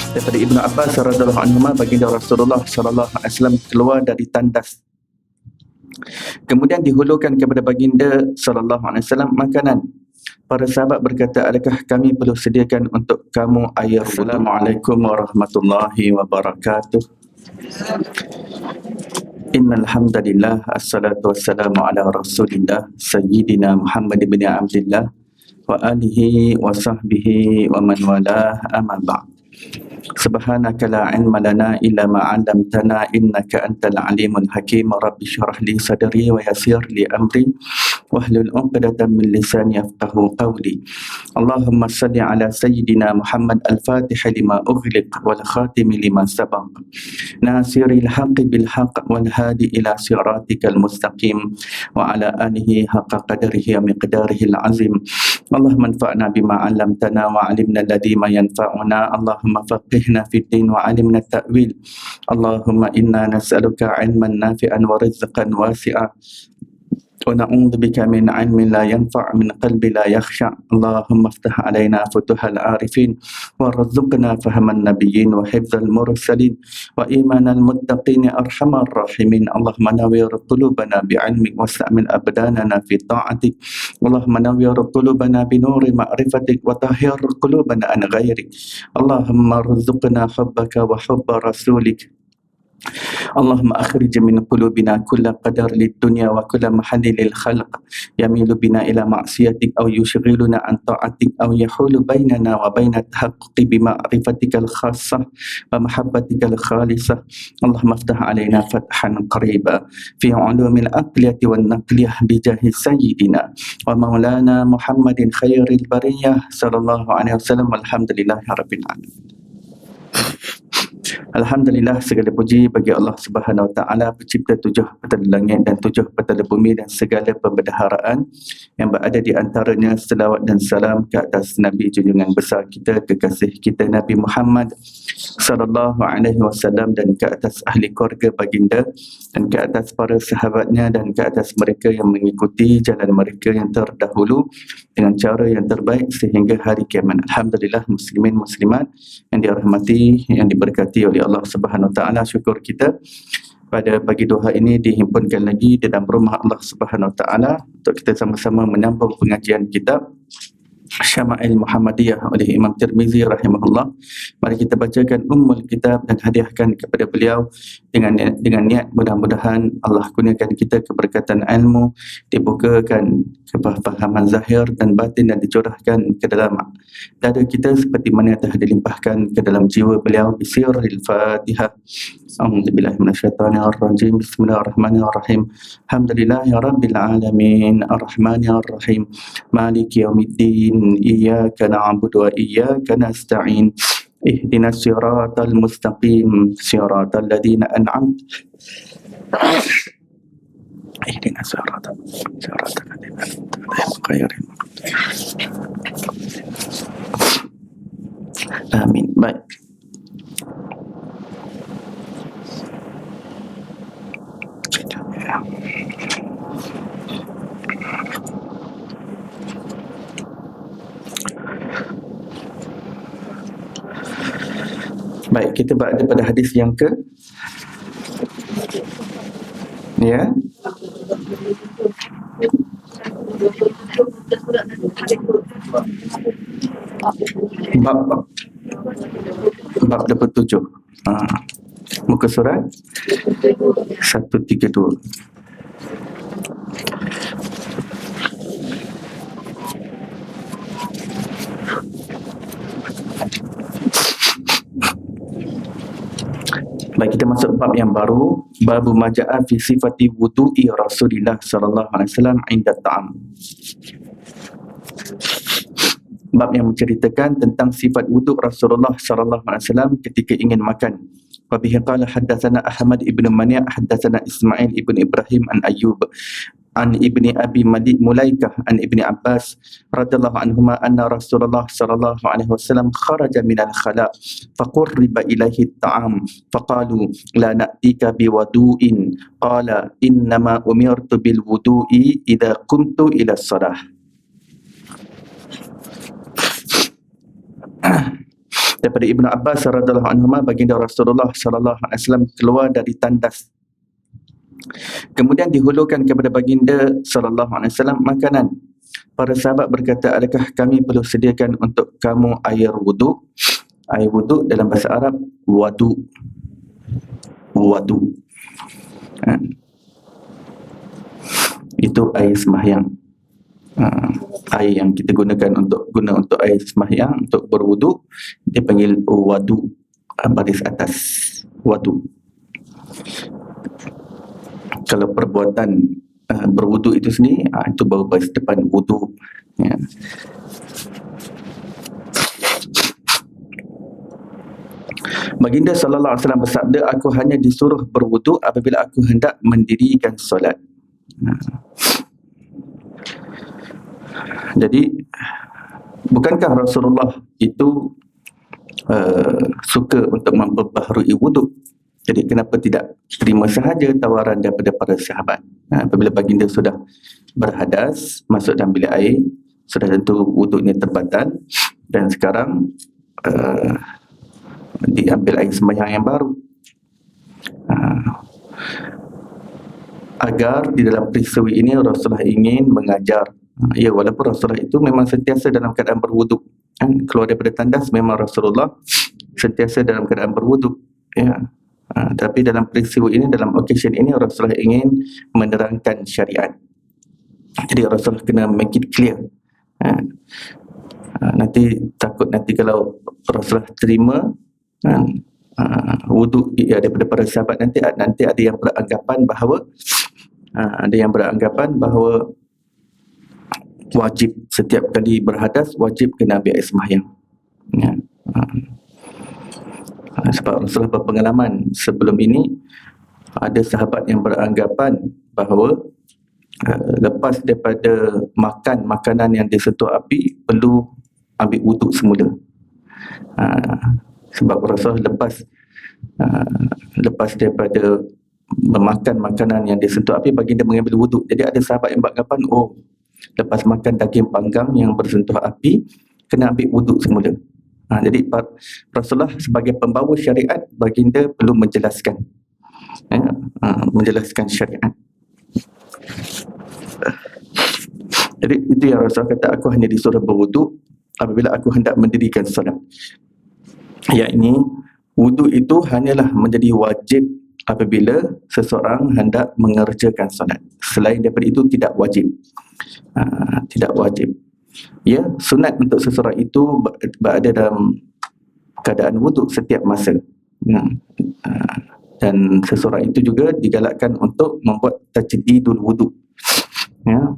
Daripada Ibnu Abbas radhiyallahu anhu, baginda Rasulullah sallallahu alaihi wasallam keluar dari tandas. Kemudian dihulurkan kepada baginda sallallahu alaihi wasallam makanan. Para sahabat berkata, adakah kami perlu sediakan untuk kamu air wudu? Assalamualaikum warahmatullahi wabarakatuh. Innal hamdalillah, assalatu wassalamu ala rasulillah sayyidina Muhammad ibn Abdullah wa alihi wa sahbihi wa man walah, amma ba'd. Subhanaka la ilma lana illa ma 'allamtana innaka antal alimul hakim. Rabbi shrah li sadri wa yassir li amri wahlul 'uqdatam min lisani yafqahu qawli. Allahumma salli ala sayyidina Muhammad al-fatih lima ughliq wal khatim lima sabaq nasiril haqqi bil haqq wal hadi ila siratikal mustaqim wa ala alihi haqqa qadrihi wa miqdarihi al-azim. Allahumma anfa'na bima 'allamtana wa 'allimna alladhi ma yanfa'una. Allahumma faqihna fid din wa 'allimna at-ta'wil. Allahumma inna nas'aluka 'ilman nafi'an wa rizqan wasi'a wa na'udzubika min 'ilmin la yanfa' min qalbi la yakhsha'. Allahumma iftah 'alaina futuhal 'arifin warzuqna fahman nabiyyin wa hifdzal mursalin wa imanal muttaqin arhamar rahimin. Allahumma nawwir qulubana bi'ilmik wasta'mil abdanana fi ta'atik. Allahumma nawwir qulubana bi nuri ma'rifatik wa tahhir qulubana an ghairik. Allahumma rzuqna hubbaka wa hubba rasulik. Allahumma akhrij min qulubina kulla qadar lid dunya wa kulla mahalli lil khalq yamilu bina ila ma'siyatik aw yushghiluna an ta'atik aw yahulu bainana wa baina tahaqquqi bi ma'rifatikal khassah wa mahabbatikal khalisah. Allahumma iftah alaina fathan qariba fi ulumil aqliyati wan naqliyah bi jahi sayyidina wa maulana Muhammadin khairil bariyah sallallahu alaihi wasallam. Alhamdulillahi rabbil alamin. Alhamdulillah, segala puji bagi Allah Subhanahu Wa Taala, pencipta 7 petala langit dan 7 petala bumi dan segala pembendaharaan yang berada di antaranya. Selawat dan salam ke atas Nabi junjungan besar kita, kekasih kita Nabi Muhammad sallallahu alaihi wasallam, dan ke atas ahli keluarga baginda, dan ke atas para sahabatnya, dan ke atas mereka yang mengikuti jalan mereka yang terdahulu dengan cara yang terbaik sehingga hari kiamat. Alhamdulillah, muslimin muslimat yang dirahmati, yang diberkati oleh Allah Subhanahu Wa Taala, syukur kita pada pagi duha ini dihimpunkan lagi di dalam rumah Allah Subhanahu Wa Taala untuk kita sama-sama menyambung pengajian kitab Syama'il Muhammadiyah oleh Imam Tirmizi rahimahullah. Mari kita bacakan ummul kitab dan hadiahkan kepada beliau dengan niat mudah-mudahan Allah kurniakan kita keberkatan ilmu, dibukakan kefahaman zahir dan batin, dan dicurahkan ke dalam dada kita seperti mana yang telah dilimpahkan ke dalam jiwa beliau. Bisirril Fatihah. A'udzubillahi minasyaitonir rajim. Bismillahirrahmanirrahim. Alhamdulillahi rabbil alamin, arrahmanir rahim, maliki yaumiddin, iyyaka na'budu wa iyyaka nasta'in. Ihdinas siratal mustaqim, siratal ladzina an'amta ihdinas siratal ladzina an'amta alaihim. Amin. Baik. Baik, kita berada pada hadis yang ke ya. Bab 27. Muka surat 132. Baik, kita masuk bab yang baru, bab maja'a fi sifati wudu'i Rasulillah sallallahu alaihi wasallam 'inda ta'am. Bab yang menceritakan tentang sifat wuduk Rasulullah sallallahu alaihi wasallam ketika ingin makan. Wa bihi qala haddatsana Ahmad ibn Mani' haddatsana Ismail ibn Ibrahim an Ayyub an ibni Abi Mulaikah an ibni Abbas radhiyallahu anhuma anna Rasulullah sallallahu alaihi wasallam kharaja min al-khala faqurriba ilaihi at-ta'am faqalu la na'tika biwudu'in qala innama umirtu bil wudu'i idza qumtu ila as-salah. Daripada Ibnu Abbas radhiyallahu anhu, baginda Rasulullah sallallahu alaihi wasallam keluar dari tandas. Kemudian dihulurkan kepada baginda sallallahu alaihi wasallam makanan. Para sahabat berkata, adakah kami perlu sediakan untuk kamu air wuduk? Air wuduk dalam bahasa Arab wadu. Wadu. Itu air sembahyang. Air yang kita gunakan untuk air sembahyang, untuk berwuduk, dia panggil wadu, baris atas, wadu. Kalau perbuatan berwuduk itu sendiri, itu baru baris depan wuduk, ya. Baginda sallallahu alaihi wasallam bersabda, aku hanya disuruh berwuduk apabila aku hendak mendirikan solat. Jadi bukankah Rasulullah itu suka untuk memperbaharui wuduk? Jadi kenapa tidak terima sahaja tawaran daripada para sahabat? Apabila baginda sudah berhadas, masuk dalam bilik air, sudah tentu wuduknya terbatal, dan sekarang diambil air sembahyang yang baru. Agar di dalam peristiwa ini Rasulullah ingin mengajar, ya, walaupun Rasulullah itu memang sentiasa dalam keadaan berwuduk, keluar daripada tandas memang Rasulullah sentiasa dalam keadaan berwuduk, ya. Tapi dalam peristiwa ini, dalam occasion ini, Rasulullah ingin menerangkan syariat. Jadi Rasulullah kena make it clear. Nanti takut nanti kalau Rasulullah terima wuduk daripada para sahabat, nanti ada yang beranggapan bahawa wajib setiap kali berhadas wajib kena ambil air sembahyang, ya. Sebab Rasulullah berpengalaman sebelum ini, ada sahabat yang beranggapan bahawa lepas daripada makan makanan yang disentuh api perlu ambil wuduk semula. Sebab Rasulullah lepas daripada memakan makanan yang disentuh api, baginda mengambil wuduk. Jadi ada sahabat yang beranggapan, lepas makan daging panggang yang bersentuh api kena ambil wuduk semula. Jadi Rasulullah sebagai pembawa syariat, baginda perlu menjelaskan, menjelaskan syariat. Jadi itu yang Rasulullah kata, aku hanya disuruh berwuduk apabila aku hendak mendirikan solat. Yakni wuduk itu hanyalah menjadi wajib apabila seseorang hendak mengerjakan solat. Selain daripada itu tidak wajib. Tidak wajib. Ya, sunat untuk seseorang itu berada dalam keadaan wuduk setiap masa. Dan seseorang itu juga digalakkan untuk membuat tajdidul wuduk. Ya.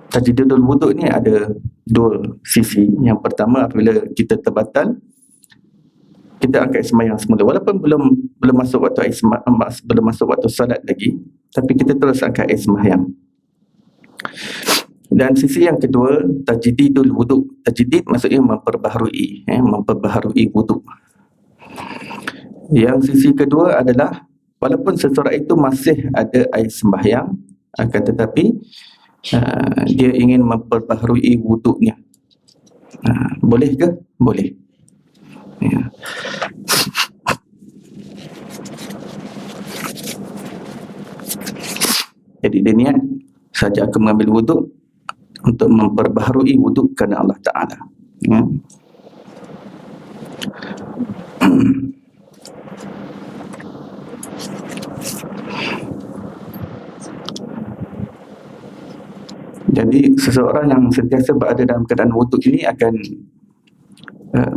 Tajdidul wuduk ni ada dua sisi. Yang pertama, apabila kita terbatal, kita angkat sembahyang semula walaupun belum masuk waktu belum masuk waktu solat lagi, tapi kita terus angkat sembahyang. Dan sisi yang kedua, tajdidul wuduk. Tajdid maksudnya memperbaharui, memperbaharui wuduk. Yang sisi kedua adalah walaupun seseorang itu masih ada air sembahyang, akan tetapi dia ingin memperbaharui wuduknya. Boleh ke? Boleh. Ya. Jadi dia niat, saja aku mengambil wuduk untuk memperbaharui wuduk kerana Allah Ta'ala. Ya. Jadi seseorang yang sentiasa berada dalam keadaan wuduk ini akan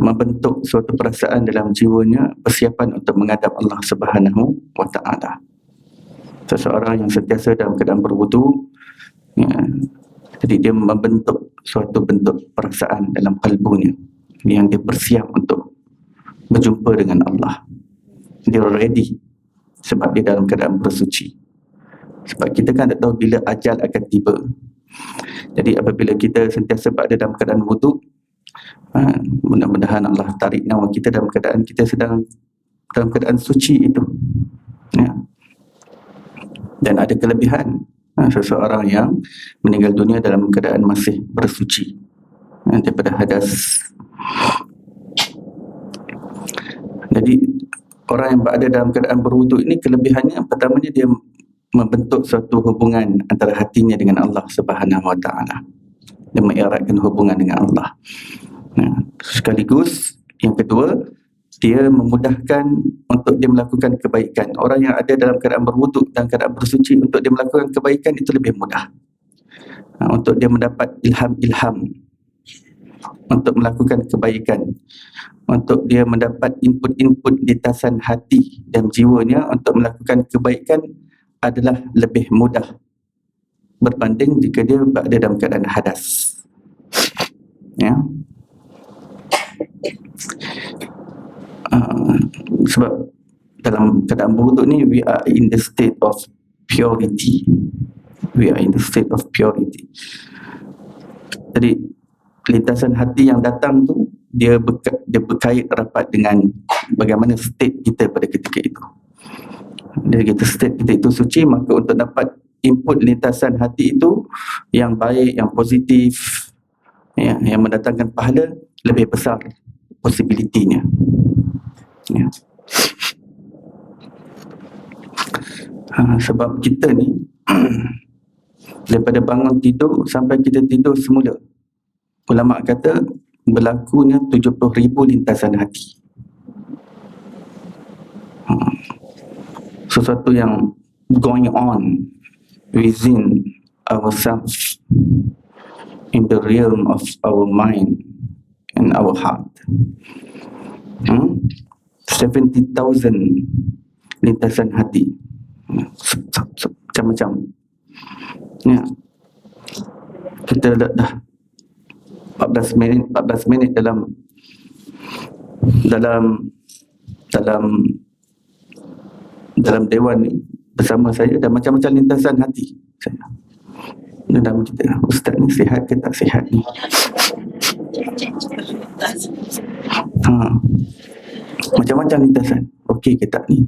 membentuk suatu perasaan dalam jiwanya, persiapan untuk menghadap Allah Subhanahu wa Ta'ala. Seseorang yang sentiasa dalam keadaan berwuduk, ya, jadi dia membentuk suatu bentuk perasaan dalam kalbunya yang dia bersiap untuk berjumpa dengan Allah. Dia ready sebab dia dalam keadaan bersuci. Sebab kita kan tak tahu bila ajal akan tiba. Jadi apabila kita sentiasa berada dalam keadaan wuduk, mudah-mudahan Allah tarik nyawa kita dalam keadaan kita sedang dalam keadaan suci itu, ya. Dan ada kelebihan seseorang yang meninggal dunia dalam keadaan masih bersuci daripada hadas. Jadi orang yang berada dalam keadaan berwuduk ini kelebihannya pertamanya dia membentuk suatu hubungan antara hatinya dengan Allah Subhanahu Wa Taala. Dia mengeratkan hubungan dengan Allah. Sekaligus yang kedua, dia memudahkan untuk dia melakukan kebaikan. Orang yang ada dalam keadaan berwuduk dan keadaan bersuci, untuk dia melakukan kebaikan itu lebih mudah. Untuk dia mendapat ilham-ilham untuk melakukan kebaikan, untuk dia mendapat input-input lintasan hati dan jiwanya untuk melakukan kebaikan adalah lebih mudah berbanding jika dia berada dalam keadaan hadas. Ya. Sebab dalam keadaan berwuduk ni, we are in the state of purity. We are in the state of purity. Jadi lintasan hati yang datang tu dia berkait rapat dengan bagaimana state kita pada ketika itu. Jadi kita state kita itu suci, maka untuk dapat input lintasan hati itu yang baik, yang positif, ya, yang mendatangkan pahala, lebih besar possibility-nya. Ya. Sebab kita ni daripada bangun tidur sampai kita tidur semula, ulama kata berlakunya 70,000 lintasan hati. Sesuatu yang going on within ourselves, in the realm of our mind and our heart. 70,000 lintasan hati, macam-macam. Ya. Kita dah 14 minit dalam dewan ni bersama saya, dan macam-macam lintasan hati saya. Dalam kita, ustaz ni sihat ke tak sihat ni? Macam-macam lintasan. Okey ke tak ni?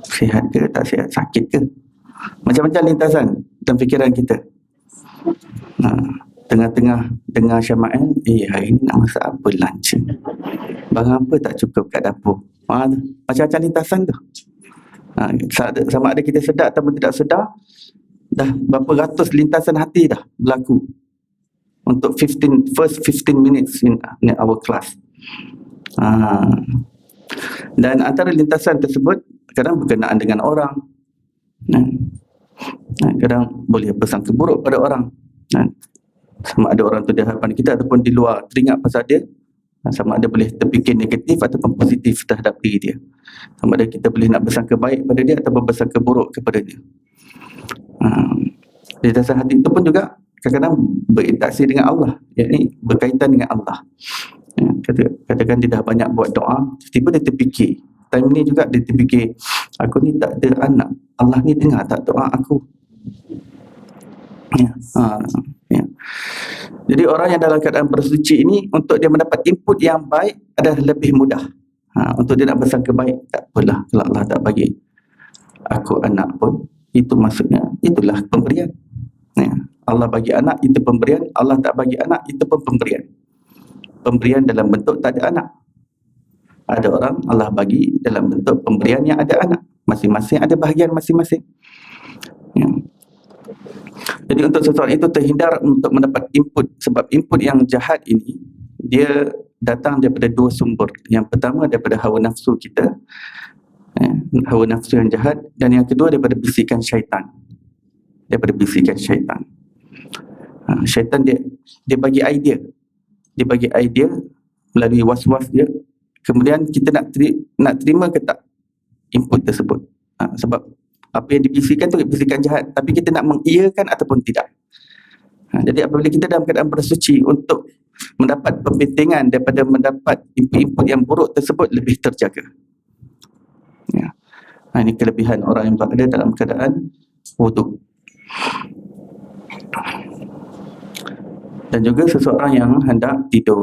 Sihat ke tak sihat? Sakit ke? Macam-macam lintasan dalam fikiran kita. Tengah-tengah dengar Syama'il, hari ni nak masak apa lunch? Barang apa tak cukup kat dapur? Macam-macam lintasan tu. Sama ada kita sedar atau tidak sedar, dah berapa ratus lintasan hati dah berlaku untuk first 15 minutes in our class. Dan antara lintasan tersebut kadang berkenaan dengan orang, kadang boleh bersangka buruk pada orang, sama ada orang tu di hadapan kita ataupun di luar teringat pasal dia, sama ada boleh terfikir negatif ataupun positif terhadap diri dia, sama ada kita boleh nak bersangka baik pada dia ataupun bersangka buruk kepada dia. Lintasan hati itu pun juga kadang-kadang berinteraksi dengan Allah, yakni berkaitan dengan Allah. Katakan dia dah banyak buat doa, tiba-tiba dia terfikir, time ni juga dia terfikir, aku ni tak ada anak, Allah ni dengar tak doa aku? Jadi orang yang dalam keadaan bersuci ini, untuk dia mendapat input yang baik adalah lebih mudah. Untuk dia nak bersangka baik, tak apalah kalau Allah tak bagi aku anak pun, itu maksudnya itulah pemberian. Allah bagi anak, itu pemberian. Allah tak bagi anak, itu pun pemberian. Pemberian dalam bentuk tak ada anak. Ada orang Allah bagi dalam bentuk pemberian yang ada anak. Masing-masing ada bahagian masing-masing. Jadi untuk seseorang itu terhindar untuk mendapat input, sebab input yang jahat ini dia datang daripada dua sumber. Yang pertama daripada hawa nafsu kita, hawa nafsu yang jahat, dan yang kedua daripada bisikan syaitan. Daripada bisikan syaitan. Syaitan dia bagi idea. Dia bagi idea melalui was-was dia. Kemudian kita nak terima ke tak input tersebut. Sebab apa yang dibisikkan tu bisikan jahat, tapi kita nak mengiyakan ataupun tidak. Jadi apabila kita dalam keadaan bersuci, untuk mendapat pembentengan daripada mendapat input-input yang buruk tersebut lebih terjaga. Ini kelebihan orang yang berada dalam keadaan wuduk. Dan juga seseorang yang hendak tidur,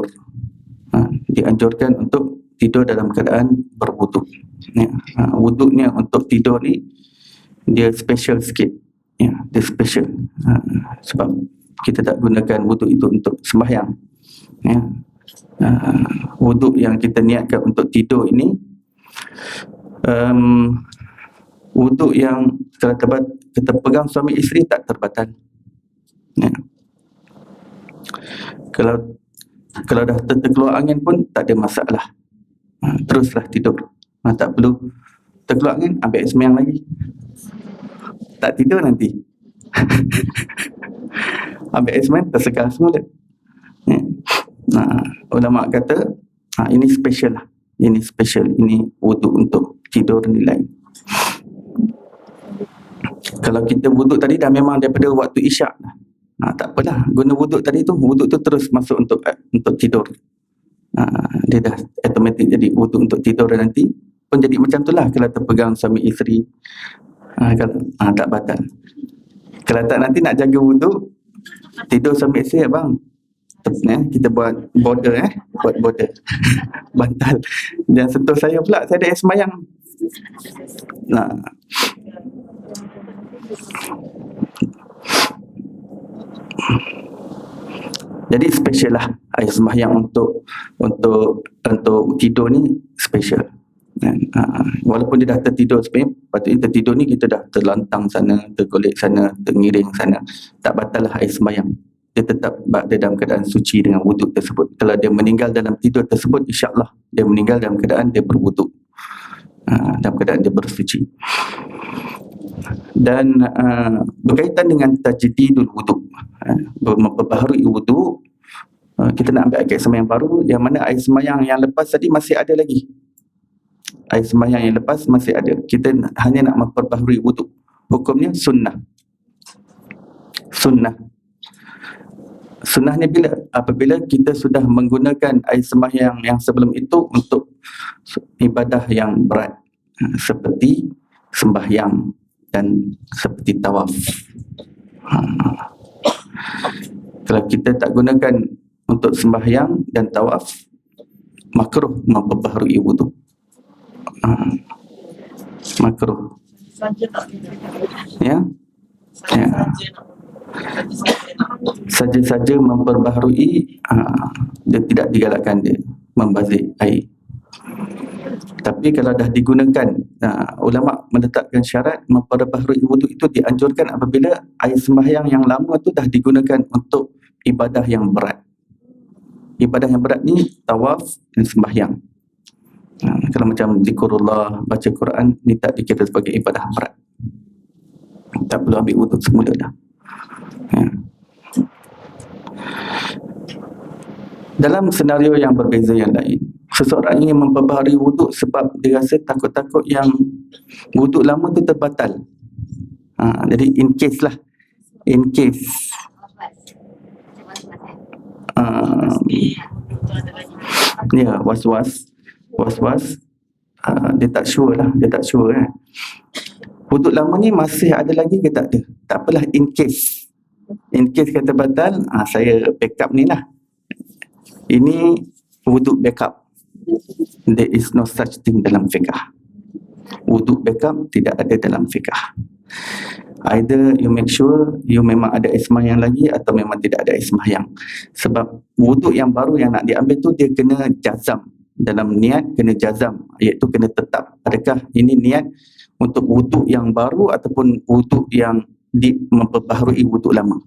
dianjurkan untuk tidur dalam keadaan berwuduk. Wuduknya untuk tidur ni dia special sikit, dia special, sebab kita tak gunakan wuduk itu untuk sembahyang. wuduk yang kita niatkan untuk tidur ini, wuduk yang kalau kita pegang suami isteri tak terbatal. Ya. Kalau dah terkeluar angin pun tak ada masalah. Teruslah tidur. Tak perlu terkeluar angin, ambil air sembahyang lagi. Tak tidur nanti. Ambil air sembahyang, tersegar semula. Ya. Ulama kata, ini special lah. Ini special. Ini wuduk untuk tidur ni lain. Kalau kita wuduk tadi dah memang daripada waktu isyak dah. Tak apalah, guna wuduk tadi tu, wuduk tu terus masuk untuk tidur. Dia dah automatik jadi wuduk untuk tidur, dan nanti pun jadi macam tu lah kalau terpegang suami isteri. Tak batal. Kalau tak, nanti nak jaga wuduk, tidur suami isteri, abang, kita buat border, buat border. Bantal. Jangan sentuh saya pula, saya ada air sembahyang. Jadi special lah air sembahyang untuk tidur ni special. Walaupun dia dah tertidur sebenarnya, patutnya tertidur ni kita dah terlantang sana, tergolek sana, tengiring sana, tak batal lah air sembahyang. Dia tetap berada dalam keadaan suci dengan wuduk tersebut. Kalau dia meninggal dalam tidur tersebut, insya-Allah dia meninggal dalam keadaan dia berwuduk, dalam keadaan dia bersuci. Dan berkaitan dengan tajdidul wuduk, memperbaharui wuduk, kita nak ambil air sembahyang baru, yang mana air sembahyang yang lepas tadi masih ada lagi. Air sembahyang yang lepas masih ada. Kita hanya nak memperbaharui wuduk. Hukumnya sunnah. Sunnahnya bila? Apabila kita sudah menggunakan air sembahyang yang sebelum itu untuk ibadah yang berat, seperti sembahyang dan seperti tawaf. Kalau kita tak gunakan untuk sembahyang dan tawaf, makruh memperbaharui wuduk. Makruh. Ya. Saja-saja memperbaharui, dia tidak digalakkan dia membazir air. Tapi kalau dah digunakan, ulama meletakkan syarat memperbaharui wuduk itu dianjurkan apabila air sembahyang yang lama tu dah digunakan untuk ibadah yang berat. Ibadah yang berat ni tawaf dan sembahyang. Kalau macam zikrullah, baca Quran, ni tak dikira sebagai ibadah berat. Tak perlu ambil wuduk semula dah. Dalam senario yang berbeza yang lain, seseorang ingin memperbaharui wuduk sebab dia rasa takut-takut yang wuduk lama tu terbatal. Jadi in case lah, was-was, dia tak sure lah, wuduk lama ni masih ada lagi ke tak ada. Tak apalah, in case kata batal, saya backup ni lah. Ini wuduk backup. There is no such thing dalam fiqh. Wuduk backup tidak ada dalam fiqh. Either you make sure you memang ada air sembahyang lagi atau memang tidak ada air sembahyang. Sebab wuduk yang baru yang nak diambil tu dia kena jazam. Dalam niat kena jazam, iaitu kena tetap. Adakah ini niat untuk wuduk yang baru ataupun wuduk yang memperbaharui wuduk lama?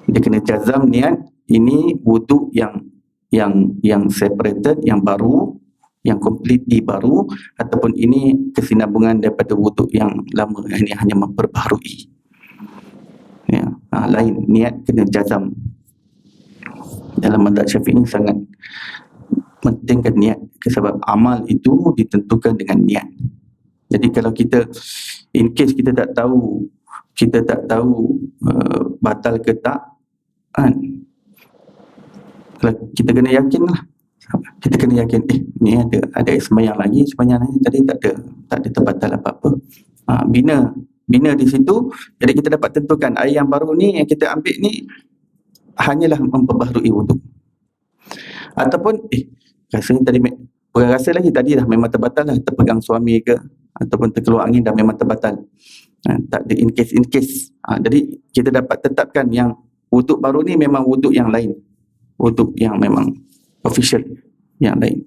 Dia kena jazam niat ini wuduk yang separated, yang baru, yang completely baru, ataupun ini kesinambungan daripada wuduk yang lama, ini hanya memperbaharui. Lain, niat kena jazam. Dalam mazhab Syafi'i sangat pentingkan niat, sebab amal itu ditentukan dengan niat. Jadi kalau kita in case kita tak tahu batal ke tak, kita kena yakin lah. Kita kena yakin, ni ada sembahyang lagi, sembahyang ni tadi tak ada terbatal apa-apa. Bina di situ, jadi kita dapat tentukan air yang baru ni yang kita ambil ni hanyalah memperbaharui wuduk. Ataupun rasanya tadi bukan rasa lagi, tadi dah memang terbatal lah, terpegang suami ke ataupun terkeluar angin dah memang terbatal. Tak ada in case. Jadi kita dapat tetapkan yang wuduk baru ni memang wuduk yang lain, wuduk yang memang official yang lain,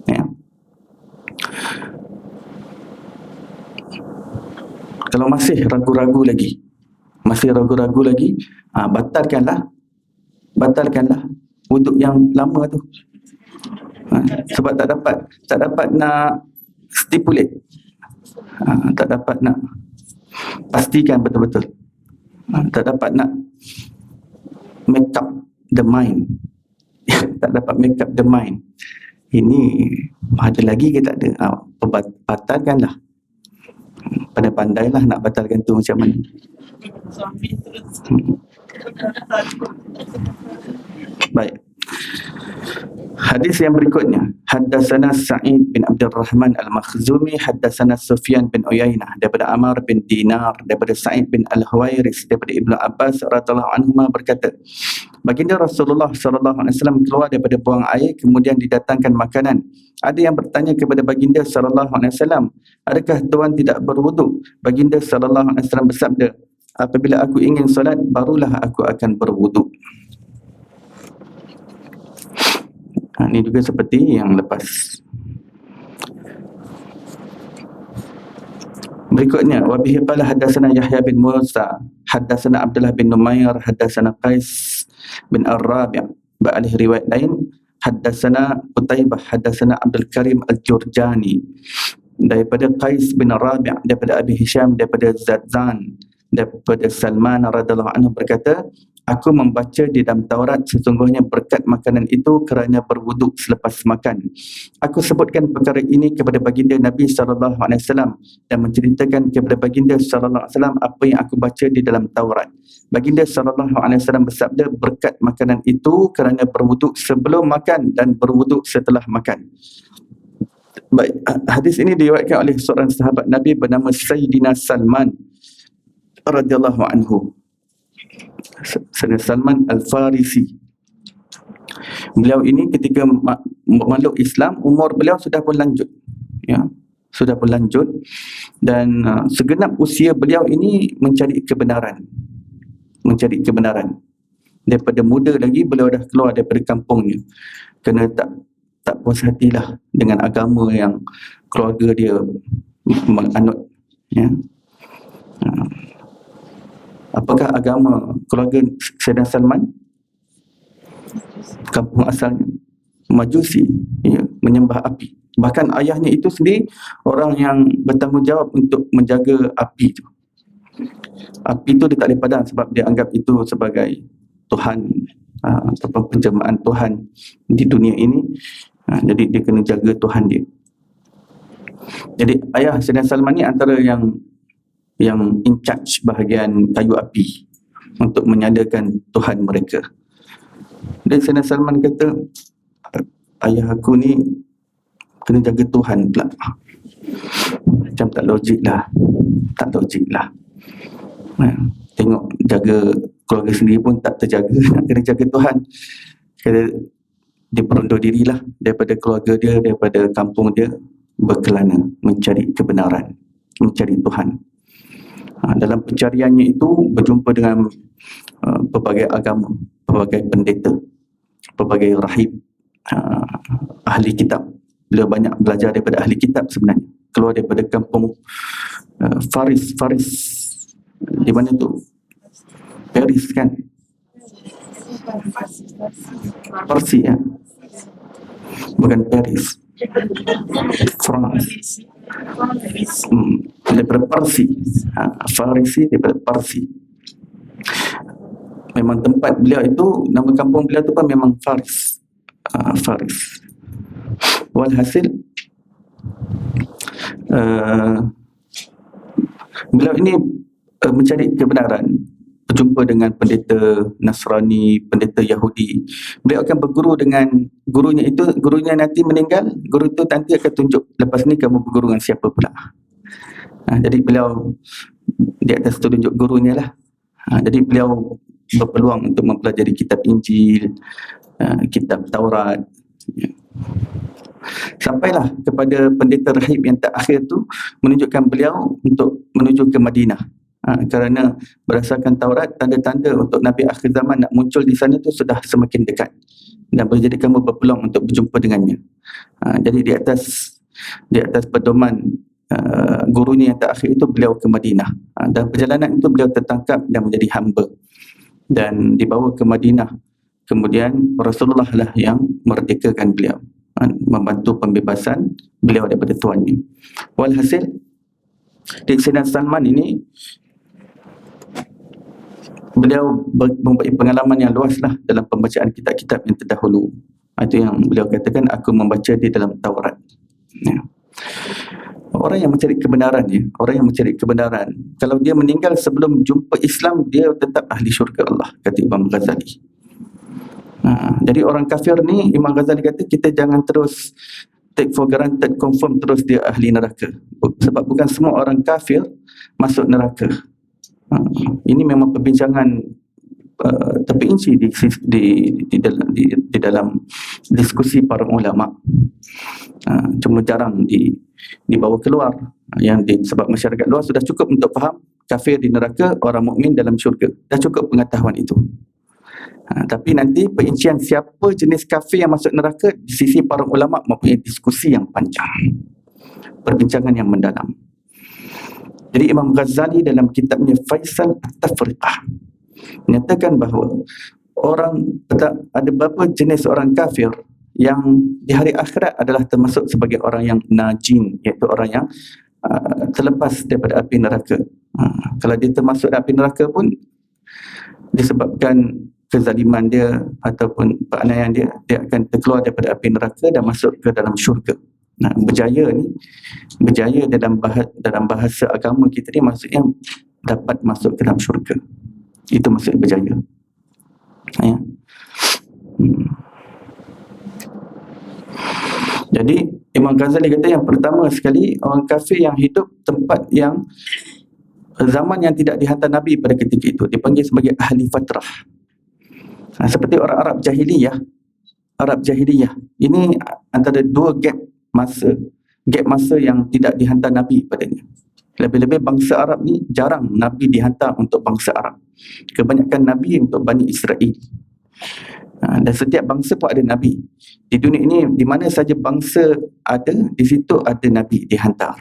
ya. Kalau masih ragu-ragu lagi, batalkanlah wuduk yang lama tu. Sebab tak dapat nak stipulate, tak dapat nak pastikan betul-betul, tak dapat nak make up the mind. Tak dapat make up the mind. Ini ada lagi ke tak ada? Batalkanlah. Pandai-pandailah nak batalkan tu macam mana. Baik. Hadis yang berikutnya, haddatsana Sa'id bin Abdul Rahman Al-Makhzumi, haddatsana Sufyan bin Uyainah daripada Amar bin Dinar, daripada Sa'id bin Al-Huwairis, daripada Ibnu Abbas radhiyallahu anhuma berkata, baginda Rasulullah sallallahu alaihi wasallam keluar daripada buang air, kemudian didatangkan makanan. Ada yang bertanya kepada baginda sallallahu alaihi wasallam, adakah tuan tidak berwuduk? Baginda sallallahu alaihi wasallam bersabda, apabila aku ingin solat, barulah aku akan berwuduk. Ini juga seperti yang lepas. Berikutnya, wa bihi qala haddatsana Yahya bin Musa, haddatsana Abdullah bin Numair, haddatsana Qais bin Ar-Rabi'. Ba'alih riwayat lain, haddatsana Qutaibah, haddatsana Abdul Karim Al-Jurjani, daripada Qais bin Ar-Rabi', daripada Abi Hisham, daripada Zadzan, daripada Salman radhiyallahu anhu berkata, aku membaca di dalam Taurat sesungguhnya berkat makanan itu kerana berwuduk selepas makan. Aku sebutkan perkara ini kepada baginda Nabi sallallahu alaihi wasallam dan menceritakan kepada baginda sallallahu alaihi wasallam apa yang aku baca di dalam Taurat. Baginda sallallahu alaihi wasallam bersabda, berkat makanan itu kerana berwuduk sebelum makan dan berwuduk setelah makan. Baik, hadis ini diriwayatkan oleh seorang sahabat Nabi bernama Sayyidina Salman radhiyallahu anhu. Sayyidina Salman Al-Farisi. Beliau ini ketika memeluk Islam, umur beliau sudah pun lanjut, ya, sudah pun lanjut, dan segenap usia beliau ini mencari kebenaran. Daripada muda lagi beliau dah keluar daripada kampungnya kerana tak puas hatilah dengan agama yang keluarga dia menganut, ya. Apakah agama keluarga Sayyidina Salman? Kampung asalnya Majusi, ya, menyembah api. Bahkan ayahnya itu sendiri orang yang bertanggungjawab untuk menjaga api itu. Api itu dia tak boleh padam sebab dia anggap itu sebagai Tuhan, ataupun penjelmaan Tuhan di dunia ini. Jadi dia kena jaga Tuhan dia. Jadi ayah Sayyidina Salman ni antara yang in charge bahagian kayu api untuk menyalakan Tuhan mereka. Dan Sayyidina Salman kata, ayah aku ni kena jaga Tuhan pula. Macam tak logik lah. Tengok jaga keluarga sendiri pun tak terjaga, nak kena jaga Tuhan. Kata dia berundur dirilah daripada keluarga dia, daripada kampung dia, berkelana mencari kebenaran, mencari Tuhan. Dalam pencariannya itu berjumpa dengan pelbagai agama, pelbagai pendeta, pelbagai rahib, ahli kitab. Beliau banyak belajar daripada ahli kitab sebenarnya. Keluar daripada kampung Faris. Di mana tu? Paris kan? Parsi, ya? Bukan Paris. France. Daripada Parsi. Farisi daripada Parsi. Memang tempat beliau itu, nama kampung beliau tu pun memang Faris. Faris. Walhasil beliau ini mencari kebenaran, berjumpa dengan pendeta Nasrani, pendeta Yahudi. Beliau akan berguru dengan gurunya itu. Gurunya nanti meninggal, guru itu nanti akan tunjuk, lepas ni kamu berguru dengan siapa pula. Jadi beliau di atas tunjuk gurunya lah. Jadi beliau berpeluang untuk mempelajari kitab Injil, kitab Taurat. Sampailah kepada pendeta rahib yang terakhir tu menunjukkan beliau untuk menuju ke Madinah. Kerana berdasarkan Taurat, tanda-tanda untuk Nabi akhir zaman nak muncul di sana tu sudah semakin dekat dan boleh jadi kamu berpeluang untuk berjumpa dengannya. Jadi di atas pedoman gurunya yang terakhir itu, beliau ke Madinah. Dan perjalanan itu beliau tertangkap dan menjadi hamba dan dibawa ke Madinah. Kemudian Rasulullah lah yang merdekakan beliau, membantu pembebasan beliau daripada tuannya. Walhasil, Sayyidina Salman ini beliau mempunyai pengalaman yang luas lah dalam pembacaan kitab-kitab yang terdahulu. Itu yang beliau katakan, aku membaca di dalam Taurat. Orang yang mencari kebenaran, orang yang mencari kebenaran, kalau dia meninggal sebelum jumpa Islam, dia tetap ahli syurga Allah, kata Imam Ghazali. Jadi orang kafir ni, Imam Ghazali kata, kita jangan terus take for granted, confirm terus dia ahli neraka. Sebab bukan semua orang kafir masuk neraka. Ini memang perbincangan terperinci di dalam diskusi para ulama. Cuma jarang dibawa keluar. Sebab masyarakat luar sudah cukup untuk faham kafir di neraka, orang mukmin dalam syurga. Dah cukup pengetahuan itu. Tapi nanti perincian siapa jenis kafir yang masuk neraka, di sisi para ulama mempunyai diskusi yang panjang, perbincangan yang mendalam. Jadi Imam Ghazali dalam kitabnya Faisal At-Tafriqah menyatakan bahawa ada beberapa jenis orang kafir yang di hari akhirat adalah termasuk sebagai orang yang najin, iaitu orang yang terlepas daripada api neraka. Kalau dia termasuk api neraka pun disebabkan kezaliman dia ataupun penganiayaan dia akan terkeluar daripada api neraka dan masuk ke dalam syurga. Berjaya dalam bahasa agama kita ni maksudnya dapat masuk ke dalam syurga. Itu maksud berjaya. Jadi Imam Ghazali kata yang pertama sekali, orang kafir yang hidup tempat yang zaman yang tidak dihantar Nabi pada ketika itu dipanggil sebagai ahli fatrah. Seperti orang Arab jahiliyah. Ini antara dua gap masa yang tidak dihantar Nabi padanya. Lebih-lebih bangsa Arab ni jarang Nabi dihantar untuk bangsa Arab. Kebanyakan Nabi untuk Bani Israel. Dan setiap bangsa pun ada Nabi. Di dunia ini, di mana saja bangsa ada, di situ ada Nabi dihantar.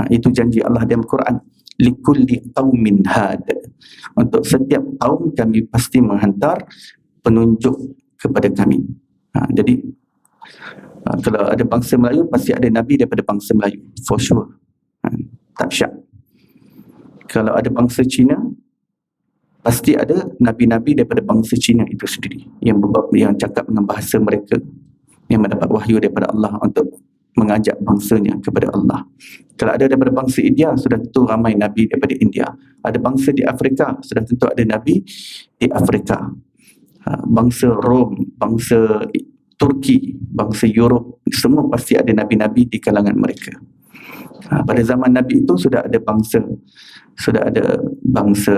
Itu janji Allah dalam Quran. Likulli qaumin had. Untuk setiap kaum kami pasti menghantar penunjuk kepada kami. Jadi kalau ada bangsa Melayu, pasti ada Nabi daripada bangsa Melayu, for sure. Tak syak. Kalau ada bangsa Cina, pasti ada Nabi-Nabi daripada bangsa Cina itu sendiri, yang cakap dengan bahasa mereka, yang mendapat wahyu daripada Allah untuk mengajak bangsanya kepada Allah. Kalau ada daripada bangsa India, sudah tentu ramai Nabi daripada India. Ada bangsa di Afrika, sudah tentu ada Nabi di Afrika. Bangsa Rom, bangsa Turki, bangsa Europe, semua pasti ada Nabi-Nabi di kalangan mereka. Pada zaman Nabi itu sudah ada bangsa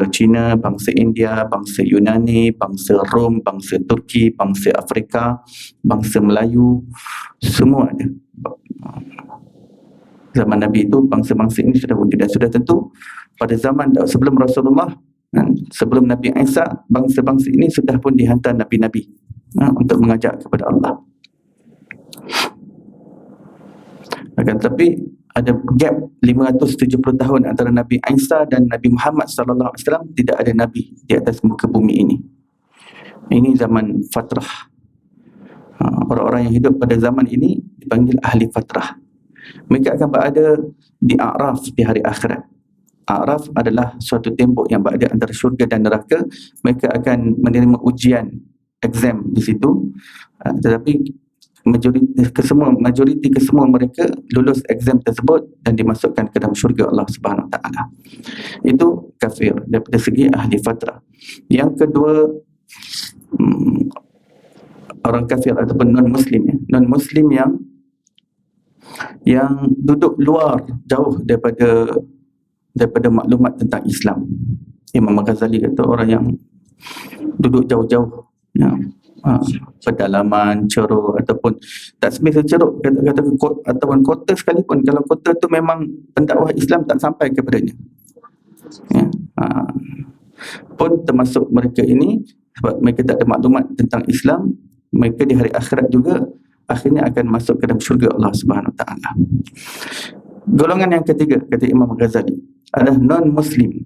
Cina, bangsa India, bangsa Yunani, bangsa Rom, bangsa Turki, bangsa Afrika, bangsa Melayu, semua ada. Zaman Nabi itu bangsa-bangsa ini sudah wujud, dan sudah tentu pada zaman sebelum Rasulullah, sebelum Nabi Isa, bangsa-bangsa ini sudah pun dihantar Nabi-Nabi untuk mengajak kepada Allah. Akan tetapi ada gap 570 tahun antara Nabi Isa dan Nabi Muhammad sallallahu alaihi wasallam, tidak ada Nabi di atas muka bumi ini. Ini zaman fatrah. Orang-orang yang hidup pada zaman ini dipanggil ahli fatrah. Mereka akan berada di A'raf di hari akhirat. A'raf adalah suatu tembok yang berada antara syurga dan neraka. Mereka akan menerima ujian, exam di situ. Tetapi majoriti kesemua mereka lulus exam tersebut dan dimasukkan ke dalam syurga Allah Subhanahu Wa Taala. Itu kafir daripada segi ahli fatrah. Yang kedua, orang kafir ataupun non-muslim yang duduk luar jauh daripada maklumat tentang Islam. Imam Ghazali kata orang yang duduk jauh-jauh, pedalaman, Ceruk ataupun tak semestinya Ceruk, ataupun kota sekalipun, kalau kota tu memang pendakwah Islam tak sampai kepadanya, Ya. Pun termasuk mereka ini, sebab mereka tak ada maklumat tentang Islam, mereka di hari akhirat juga akhirnya akan masuk ke dalam syurga Allah Subhanahu Wa Taala. Golongan yang ketiga, kata Imam Ghazali, adalah non-Muslim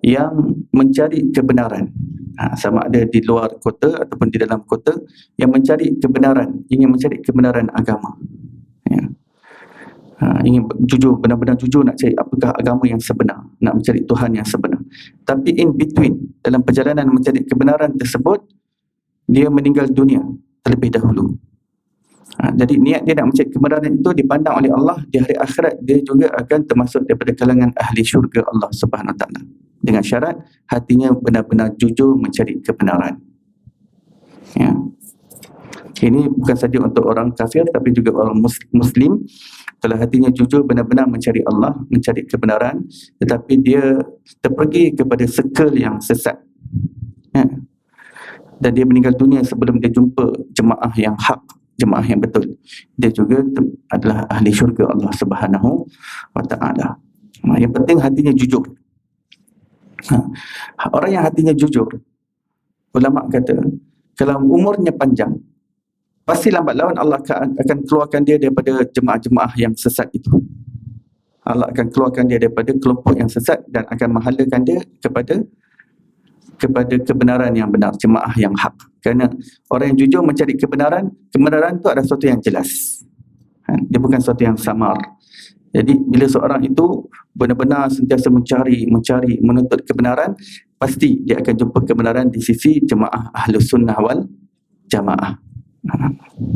yang mencari kebenaran. Sama ada di luar kota ataupun di dalam kota, yang mencari kebenaran, ingin mencari kebenaran agama. Ya. Ingin jujur, benar-benar jujur nak cari apakah agama yang sebenar, nak mencari Tuhan yang sebenar. Tapi in between, dalam perjalanan mencari kebenaran tersebut, dia meninggal dunia terlebih dahulu. Jadi niat dia nak mencari kebenaran itu dipandang oleh Allah di hari akhirat, dia juga akan termasuk daripada kalangan ahli syurga Allah Subhanahu Wa Taala, dengan syarat hatinya benar-benar jujur mencari kebenaran. Ya. Ini bukan saja untuk orang kafir tapi juga orang Muslim. Kalau hatinya jujur benar-benar mencari Allah, mencari kebenaran, tetapi dia terpergi kepada circle yang sesat, ya, dan dia meninggal dunia sebelum dia jumpa jemaah yang hak, jemaah yang betul, dia juga adalah ahli syurga Allah Subhanahu Wa Taala. Yang penting hatinya jujur. Orang yang hatinya jujur, ulama kata, kalau umurnya panjang, pasti lambat laun Allah akan keluarkan dia daripada jemaah-jemaah yang sesat itu. Allah akan keluarkan dia daripada kelompok yang sesat dan akan menghalakan dia kepada kebenaran yang benar, jemaah yang hak. Kerana orang yang jujur mencari kebenaran, kebenaran itu adalah sesuatu yang jelas. Dia bukan sesuatu yang samar. Jadi bila seorang itu benar-benar sentiasa mencari, menuntut kebenaran, pasti dia akan jumpa kebenaran di sisi jemaah Ahlus Sunnah wal Jamaah.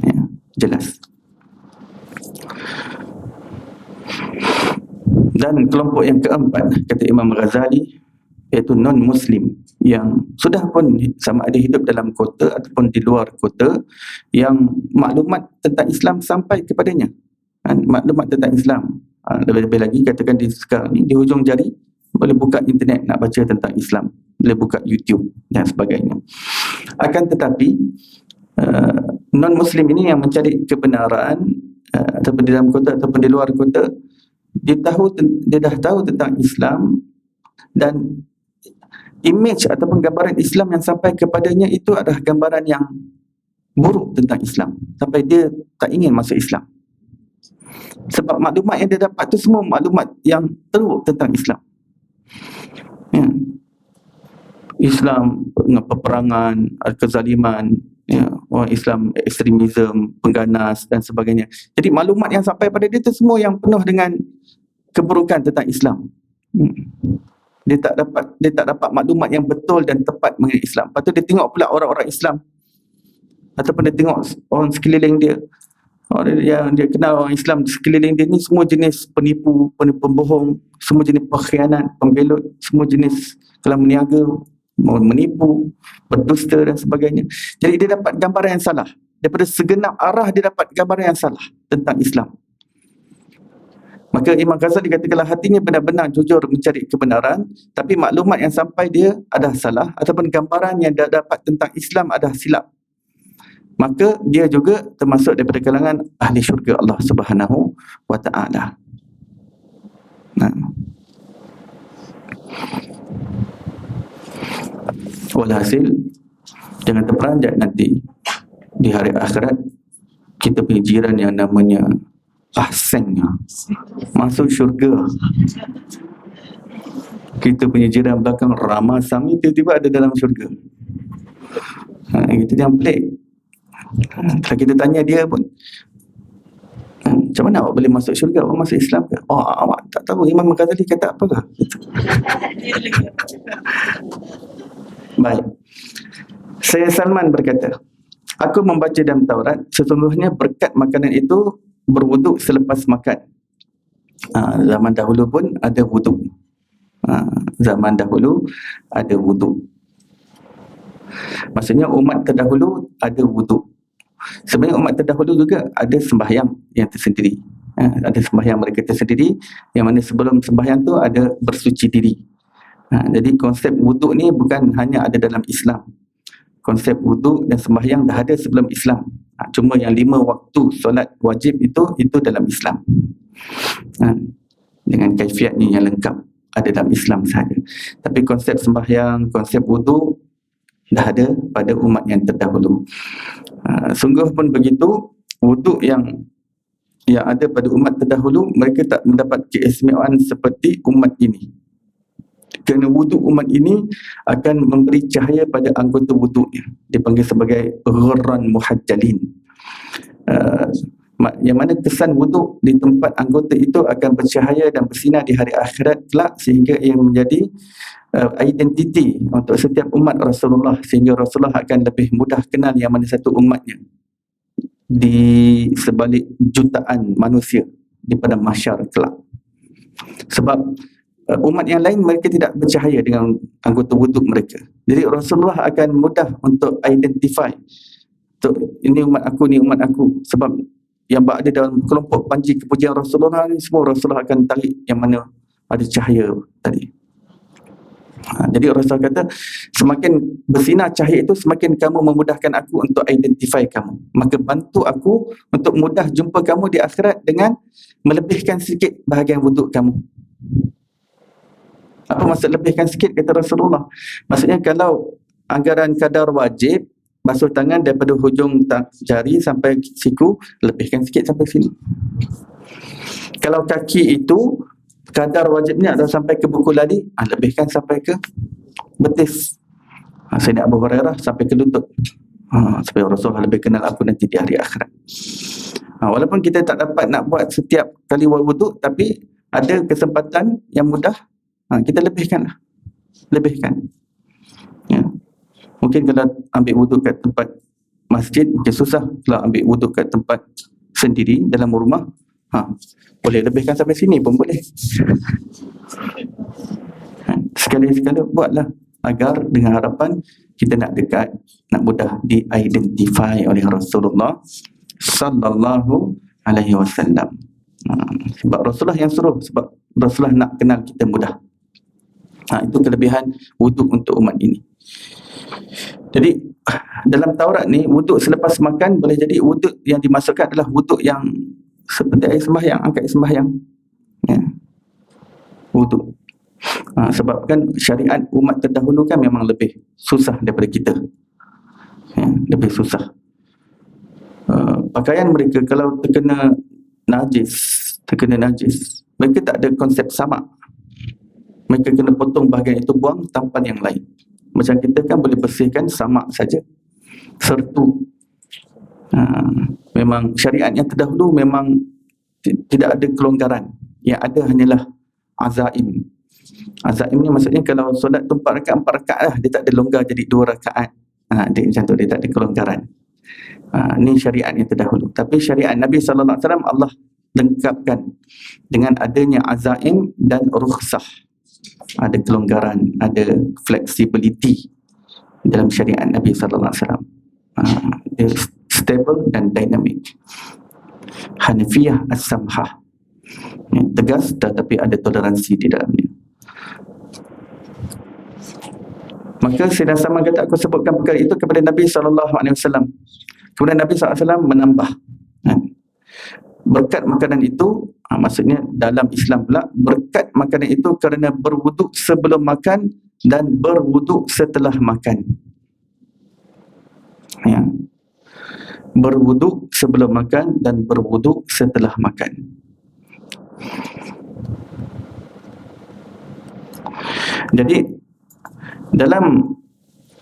Ya, jelas. Dan kelompok yang keempat, kata Imam Ghazali, iaitu non-Muslim yang sudah pun sama ada hidup dalam kota ataupun di luar kota, yang maklumat tentang Islam sampai kepadanya. Maklumat tentang Islam, lebih-lebih lagi katakan di sekarang ni, di hujung jari boleh buka internet nak baca tentang Islam, boleh buka YouTube dan sebagainya. Akan tetapi non-Muslim ini yang mencari kebenaran ataupun di dalam kota ataupun di luar kota, dia dah tahu tentang Islam, dan image ataupun gambaran Islam yang sampai kepadanya itu adalah gambaran yang buruk tentang Islam, sampai dia tak ingin masuk Islam. Sebab maklumat yang dia dapat tu semua maklumat yang teruk tentang Islam. Ya. Islam dengan peperangan, kezaliman, ya, orang Islam ekstremisme, pengganas dan sebagainya. Jadi maklumat yang sampai pada dia tu semua yang penuh dengan keburukan tentang Islam. Dia tak dapat maklumat yang betul dan tepat mengenai Islam. Lepas tu dia tengok pula orang-orang Islam, ataupun dia tengok orang sekeliling dia, orang yang dia kenal orang Islam di sekeliling dia ni, semua jenis penipu, pembohong, semua jenis pengkhianat, pembelot, semua jenis kelam meniaga, menipu, berdusta dan sebagainya. Jadi dia dapat gambaran yang salah. Daripada segenap arah dia dapat gambaran yang salah tentang Islam. Maka Imam Ghazali kata, kalau hatinya benar-benar jujur mencari kebenaran, tapi maklumat yang sampai dia adalah salah, ataupun gambaran yang dia dapat tentang Islam adalah silap, maka dia juga termasuk daripada kalangan ahli syurga Allah Subhanahu Wa Taala. Walhasil, jangan terperanjat nanti di hari akhirat kita punya jiran yang namanya Ahsan masuk syurga. Kita punya jiran belakang Ramasami tiba-tiba ada dalam syurga. Itu yang pelik. Kalau kita tanya dia pun, macam mana awak boleh masuk syurga? Awak masuk Islam ke? Oh, awak tak tahu Imam Ghazali kata apa ke? Baik. Saya Salman berkata, aku membaca dalam Taurat, sesungguhnya berkat makanan itu berwuduk selepas makan. Zaman dahulu pun ada wuduk. Zaman dahulu ada wuduk. Maksudnya umat terdahulu ada wuduk. Sebenarnya umat terdahulu juga ada sembahyang yang tersendiri. Ada sembahyang mereka tersendiri, yang mana sebelum sembahyang tu ada bersuci diri. Jadi konsep wuduk ni bukan hanya ada dalam Islam. Konsep wuduk dan sembahyang dah ada sebelum Islam. Cuma yang 5 waktu solat wajib itu dalam Islam. Dengan kaifiat ni yang lengkap. ada dalam Islam sahaja. Tapi konsep sembahyang, konsep wudu dah ada pada umat yang terdahulu. Sungguh pun begitu, wudu yang ada pada umat terdahulu, mereka tak mendapat keistimewaan seperti umat ini. Kerana wudu umat ini akan memberi cahaya pada anggota wudunya. Dipanggil sebagai ghurran muhajjalin. Yang mana kesan wudu di tempat anggota itu akan bercahaya dan bersinar di hari akhirat kelak, sehingga ia menjadi identiti untuk setiap umat Rasulullah, sehingga Rasulullah akan lebih mudah kenal yang mana satu umatnya di sebalik jutaan manusia di pada mahsyar kelak. Sebab umat yang lain mereka tidak bercahaya dengan anggota wudu mereka. Jadi Rasulullah akan mudah untuk identify, ini umat aku, ni umat aku. Sebab yang berada dalam kelompok panji kepujian Rasulullah ni semua Rasulullah akan tarik yang mana ada cahaya tadi. Jadi Rasulullah kata, semakin bersinar cahaya itu, semakin kamu memudahkan aku untuk identify kamu. Maka bantu aku untuk mudah jumpa kamu di akhirat dengan melebihkan sikit bahagian wuduk kamu. Apa maksud lebihkan sikit, kata Rasulullah? Maksudnya kalau anggaran kadar wajib, basuh tangan daripada hujung jari sampai siku, lebihkan sikit sampai sini. Kalau kaki itu kadar wajibnya adalah sampai ke buku lali, lebihkan sampai ke betis. Sayyidina Abu Hurairah sampai ke lutut. Supaya Rasulullah lebih kenal aku nanti di hari akhirat. Walaupun kita tak dapat nak buat setiap kali wuduk, tapi ada kesempatan yang mudah, kita lebihkanlah. Lebihkan. Ya. Mungkin kalau ambil wuduk kat tempat masjid, mungkin susah. Kalau ambil wuduk kat tempat sendiri dalam rumah, boleh lebihkan sampai sini pun boleh. Sekali-sekala buatlah, agar dengan harapan kita nak dekat, nak mudah di-identify oleh Rasulullah sallallahu alaihi wasallam. Sebab Rasulullah yang suruh, sebab Rasulullah nak kenal kita mudah. Itu kelebihan wuduk untuk umat ini. Jadi dalam Taurat ni, wuduk selepas makan boleh jadi wuduk yang dimasukkan adalah wuduk yang seperti air sembahyang, angkat air sembahyang. Ya. Wuduk. Sebab kan syariat umat terdahulu kan memang lebih susah daripada kita. Ya, lebih susah. Pakaian mereka kalau terkena najis, mereka tak ada konsep samak. Mereka kena potong bahagian itu, buang, tampan yang lain. Macam kita kan boleh bersihkan samak saja, sertu. Memang syariat yang terdahulu memang tidak ada kelonggaran. Yang ada hanyalah azaim. Azaim ni maksudnya kalau solat tu 4 rakaat lah, dia tak ada longgar jadi 2 rakaat. Dia macam tu, dia tak ada kelonggaran. Ni syariat yang terdahulu. Tapi syariat Nabi SAW Allah lengkapkan dengan adanya azaim dan rukhsah. Ada kelonggaran, ada flexibility dalam syariat Nabi SAW. Dia stable dan dynamic. Hanifiyah as-samhah, tegas tetapi ada toleransi di dalamnya. Maka Sayyidina Salman kata, aku sebutkan perkara itu kepada Nabi SAW. Kemudian Nabi SAW menambah, berkat makanan itu, maksudnya dalam Islam pula, berkat makanan itu kerana berwuduk sebelum makan dan berwuduk setelah makan. Ya. Berwuduk sebelum makan dan berwuduk setelah makan. Jadi dalam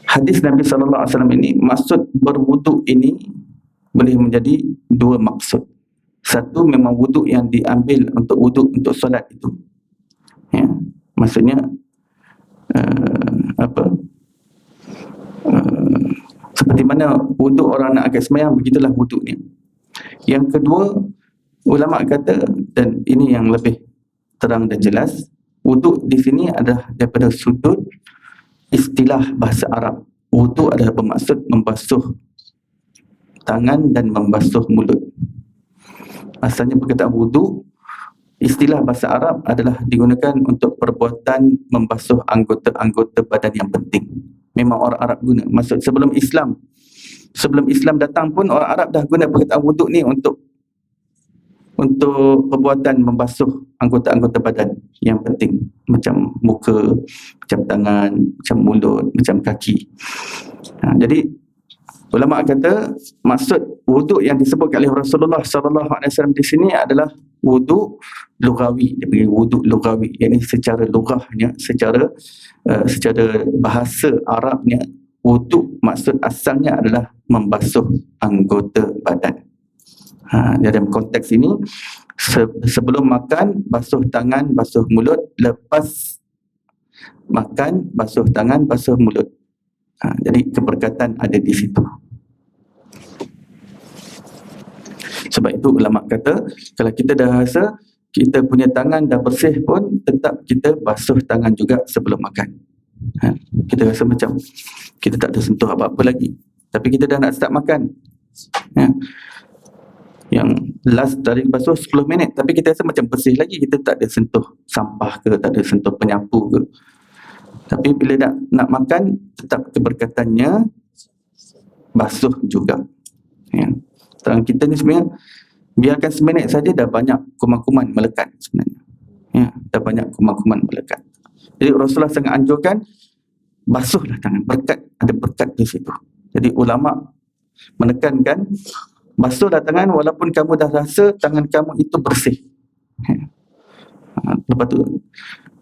hadis Nabi SAW ini, maksud berwuduk ini boleh menjadi 2 maksud. Satu, memang wuduk yang diambil untuk wuduk untuk solat itu. Ya, maksudnya seperti mana wuduk orang nak angkat sembahyang, begitulah wuduknya. Yang kedua, ulama kata, dan ini yang lebih terang dan jelas, wuduk di sini adalah daripada sudut istilah bahasa Arab. Wuduk adalah bermaksud membasuh tangan dan membasuh mulut. Asalnya perkataan wuduk, istilah bahasa Arab adalah digunakan untuk perbuatan membasuh anggota-anggota badan yang penting. Memang orang Arab guna. Maksud sebelum Islam datang pun orang Arab dah guna perkataan wuduk ni untuk perbuatan membasuh anggota-anggota badan yang penting. macam muka, macam tangan, macam mulut, macam kaki. Jadi ulama kata maksud wuduk yang disebut oleh Rasulullah sallallahu alaihi wasallam di sini adalah wuduk lughawi. Dia panggil wuduk lughawi, yakni secara lughahnya, secara bahasa Arabnya, wuduk maksud asalnya adalah membasuh anggota badan. Dalam konteks ini, sebelum makan basuh tangan, basuh mulut, lepas makan basuh tangan, basuh mulut. Jadi keberkatan ada di situ. Sebab itu ulama kata kalau kita dah rasa kita punya tangan dah bersih pun, tetap kita basuh tangan juga sebelum makan. Kita rasa macam kita tak ada sentuh apa-apa lagi, tapi kita dah nak start makan. Yang last tadi basuh 10 minit, tapi kita rasa macam bersih lagi, kita tak ada sentuh sampah ke, tak ada sentuh penyapu ke. Tapi bila nak makan, tetap keberkatannya basuh juga. Tangan kita ni sebenarnya biarkan seminit saja dah banyak kuman-kuman melekat sebenarnya. Dah banyak kuman-kuman melekat. Jadi Rasulullah sangat anjurkan basuhlah tangan, ada berkat di situ. Jadi ulama menekankan basuhlah tangan walaupun kamu dah rasa tangan kamu itu bersih. Lepas tu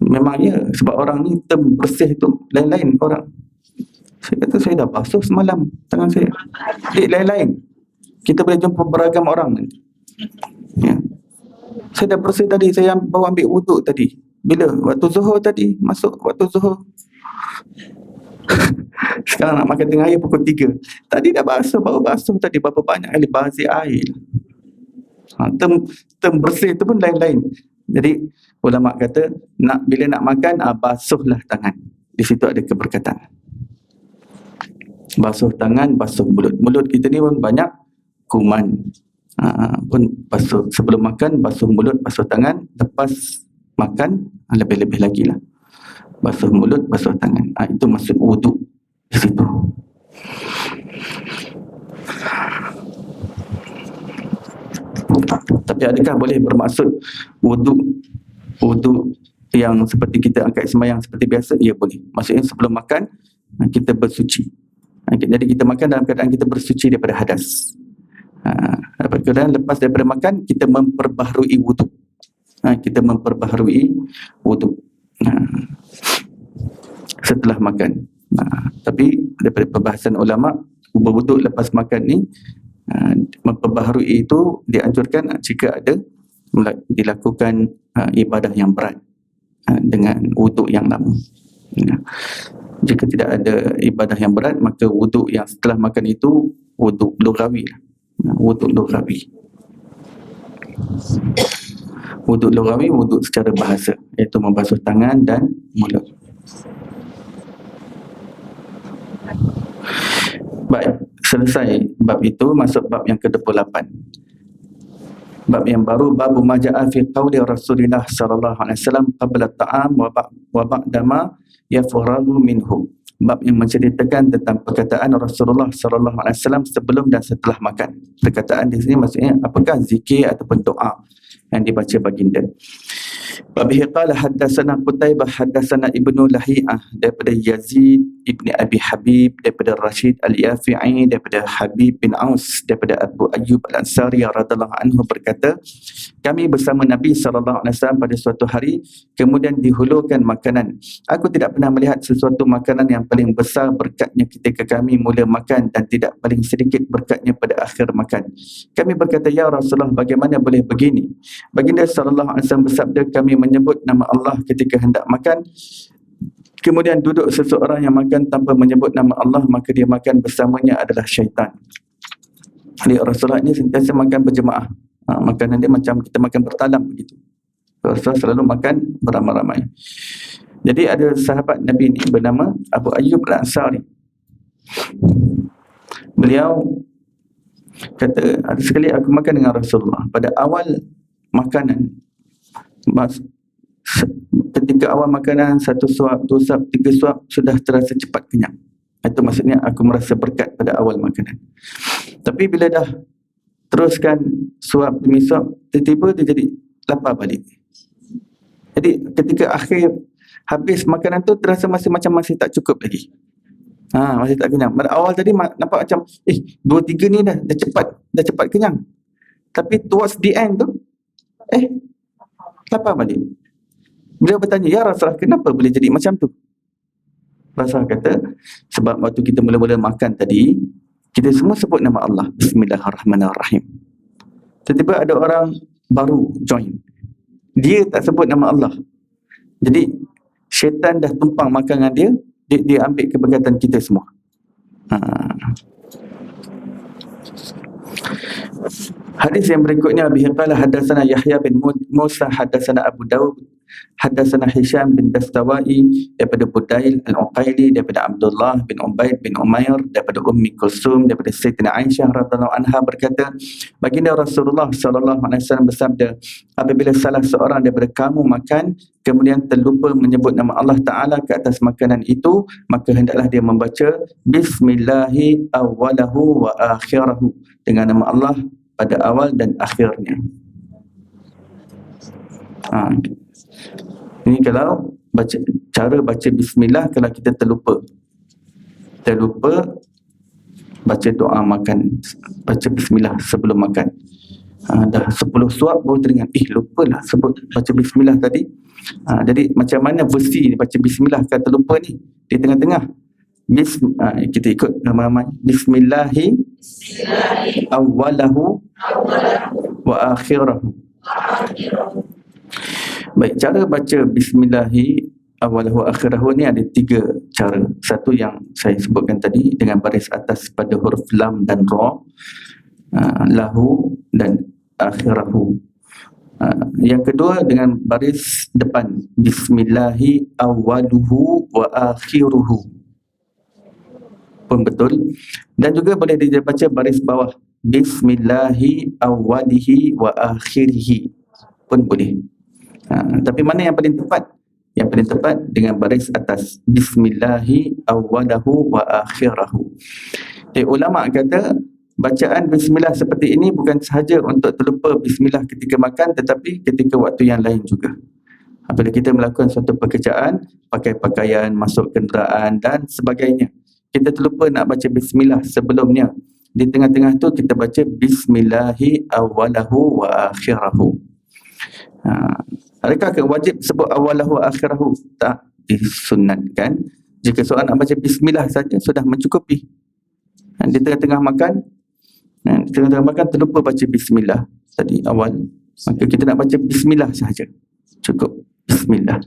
memang ya, sebab orang ni term bersih tu lain-lain orang. Saya kata saya dah basuh semalam tangan saya. Jadi lain-lain. Kita boleh jumpa beragam orang nanti. Saya dah bersih tadi, saya baru ambil wuduk tadi. Bila? Waktu zuhur tadi, masuk waktu zuhur. Sekarang nak makan tengah hari pukul 3. Tadi dah basuh, baru basuh tadi. Berapa banyak kali bazir air. Term bersih tu pun lain-lain. Jadi ulama kata bila nak makan, basuhlah tangan. Di situ ada keberkatan. Basuh tangan, basuh mulut. Mulut kita ni pun banyak kuman. Pun basuh sebelum makan, basuh mulut, basuh tangan. Lepas makan lebih-lebih lagi lah, basuh mulut, basuh tangan. Itu maksud wuduk di situ. Tapi adakah boleh bermaksud wuduk yang seperti kita angkat sembahyang seperti biasa? Ya, boleh. Maksudnya sebelum makan kita bersuci. Jadi kita makan dalam keadaan kita bersuci daripada hadas. Kemudian lepas daripada makan kita memperbaharui wuduk. Kita memperbaharui wuduk setelah makan. Tapi daripada perbahasan ulama, berwuduk lepas makan ni, memperbaharui itu dianjurkan jika ada dilakukan ibadah yang berat dengan wuduk yang lama. Jika tidak ada ibadah yang berat, maka wuduk yang setelah makan itu wuduk lughawi. Wuduk lughawi. Wuduk lughawi, wuduk secara bahasa, iaitu membasuh tangan dan mulut. Baik, selesai bab itu, masuk bab yang ke-28. Bab yang baru, bab ma jaa fi qauli Rasulillah sallallahu alaihi wasallam qabla at-ta'am wa ba'da ma yafragu minhu. Bab yang menceritakan tentang perkataan Rasulullah sallallahu alaihi wasallam sebelum dan setelah makan. Perkataan di sini maksudnya apakah zikir ataupun doa yang dibaca baginda. Wabihi qala haddatsana Qutaibah haddatsana Ibnu Lahi'ah daripada Yazid ibni Abi Habib daripada Rashid Al-Yafi'i daripada Habib bin Aus daripada Abu Ayyub Al-Ansari radhiyallahu anhu berkata, kami bersama Nabi sallallahu alaihi wasallam pada suatu hari, kemudian dihulurkan makanan. Aku tidak pernah melihat sesuatu makanan yang paling besar berkatnya ketika kami mula makan dan tidak paling sedikit berkatnya pada akhir makan. Kami berkata, ya Rasulullah, bagaimana boleh begini? Baginda sallallahu alaihi wasallam bersabda, kami menyebut nama Allah ketika hendak makan. Kemudian duduk seseorang yang makan tanpa menyebut nama Allah, maka dia makan bersamanya adalah syaitan. Jadi Rasulullah ini sentiasa makan berjemaah. Makanan dia macam kita makan bertalam begitu. Rasulullah selalu makan beramai-ramai. Jadi ada sahabat Nabi ini bernama Abu Ayyub Al-Ansari. Beliau kata, ada sekali aku makan dengan Rasulullah. Pada awal makanan, ketika awal makanan, 1 suap, 2 suap, 3 suap, sudah terasa cepat kenyang. Itu maksudnya aku merasa berkat pada awal makanan. Tapi bila dah teruskan suap demi suap, tiba-tiba dia jadi lapar balik. Jadi ketika akhir Habis makanan tu terasa masih tak cukup lagi. Masih tak kenyang. Pada awal tadi nampak macam 2-3 ni dah cepat kenyang. Tapi towards the end tu lapar balik. Beliau bertanya, "Ya Rasulullah, kenapa boleh jadi macam tu?" Rasulullah kata, sebab waktu kita mula-mula makan tadi, kita semua sebut nama Allah, Bismillahirrahmanirrahim. Tiba-tiba ada orang baru join, dia tak sebut nama Allah. Jadi syaitan dah tumpang makanan dia ambil keberkatan kita semua. Hadis yang berikutnya, bihi qala hadatsana Yahya bin Musa hadatsana Abu Dawud hadatsana Hisham bin Dastawai daripada Budail al-Uqaili daripada Abdullah bin Ubaid bin Umair daripada Ummi Kulsum daripada Sayyidatina Aisyah radhiyallahu anha berkata, baginda Rasulullah sallallahu alaihi wasallam bersabda, apabila salah seorang daripada kamu makan kemudian terlupa menyebut nama Allah Taala ke atas makanan itu, maka hendaklah dia membaca bismillahi awwalahu wa akhirahu, dengan nama Allah pada awal dan akhirnya. Ini kalau cara baca bismillah kalau kita terlupa baca doa makan, baca bismillah sebelum makan. Dah 10 suap baru teringat, lupalah sebut baca bismillah tadi. Jadi macam mana versi baca bismillah kalau terlupa ni di tengah-tengah? Kita ikut ramai-ramai. Bismillahi awwalahu wa akhirahu. Baik, cara baca bismillahi awwalahu wa akhirahu ni ada 3 cara. Satu yang saya sebutkan tadi dengan baris atas pada huruf lam dan ra, lahu dan akhirahu. Yang kedua dengan baris depan, bismillahi awwaluhu wa akhiruhu pun betul. Dan juga boleh dibaca baris bawah, bismillahi awwalihi wa akhirihi pun boleh. Tapi mana yang paling tepat? Yang paling tepat dengan baris atas, bismillahi awwalahu wa akhirahu. Ulama kata bacaan bismillah seperti ini bukan sahaja untuk terlupa bismillah ketika makan, tetapi ketika waktu yang lain juga. Apabila kita melakukan suatu pekerjaan, pakai pakaian, masuk kenderaan dan sebagainya, kita terlupa nak baca bismillah sebelumnya, di tengah-tengah tu kita baca bismillahi awwalahu wa akhirahu. Adakah wajib sebut awalahu akhirahu? Tak disunatkan. Jika seorang nak baca bismillah saja sudah mencukupi. Di tengah-tengah makan terlupa baca bismillah tadi awal, maka kita nak baca bismillah sahaja, cukup bismillah.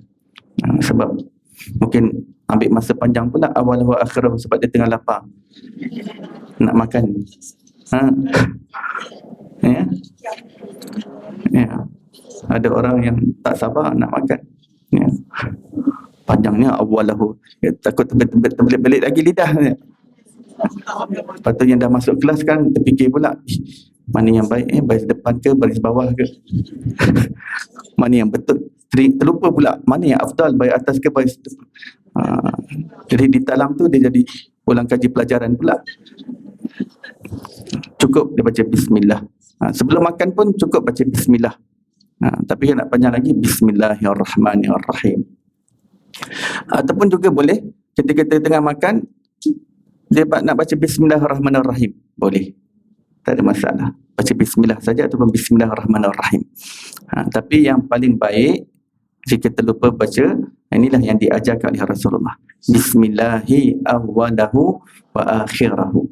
Sebab mungkin ambil masa panjang pula awalahu akhirahu sebab dia tengah lapar nak makan. Ada orang yang tak sabar nak makan. Panjangnya awalahu, takut terbelit-belit lagi lidah. Lepas tu yang dah masuk kelas kan terfikir pula, mana yang baik, baris depan ke baris bawah ke? Mana yang betul? Terlupa pula mana yang afdal, baris atas ke baris depan. Jadi di dalam tu dia jadi ulang kaji pelajaran pula. Cukup dia baca bismillah. Sebelum makan pun cukup baca bismillah. Tapi kan nak panjang lagi, bismillahirrahmanirrahim. Ataupun juga boleh ketika kita tengah makan, dia nak baca bismillahirrahmanirrahim, boleh, tak ada masalah. Baca bismillah saja ataupun bismillahirrahmanirrahim. Tapi yang paling baik jika terlupa baca, inilah yang diajarkan oleh Rasulullah, bismillahi awwalahu wa akhirahu.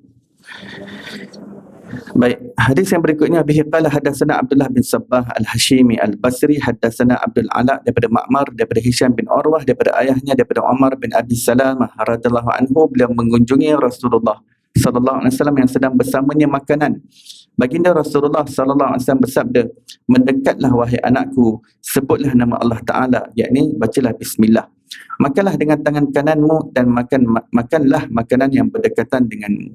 Baik, hadis yang berikutnya, bihi qala hadatsana Abdullah bin Sabbah al-Hashimi al-Basri hadatsana Abdul Ala daripada Ma'mar daripada Hisham bin Urwah daripada ayahnya daripada Umar bin Abi Salamah radhiyallahu anhu, beliau mengunjungi Rasulullah sallallahu alaihi wasallam yang sedang bersamanya makanan. Baginda Rasulullah sallallahu alaihi wasallam bersabda, mendekatlah wahai anakku, sebutlah nama Allah Taala, yakni bacalah bismillah. Makanlah dengan tangan kananmu dan makanlah makanan yang berdekatan denganmu.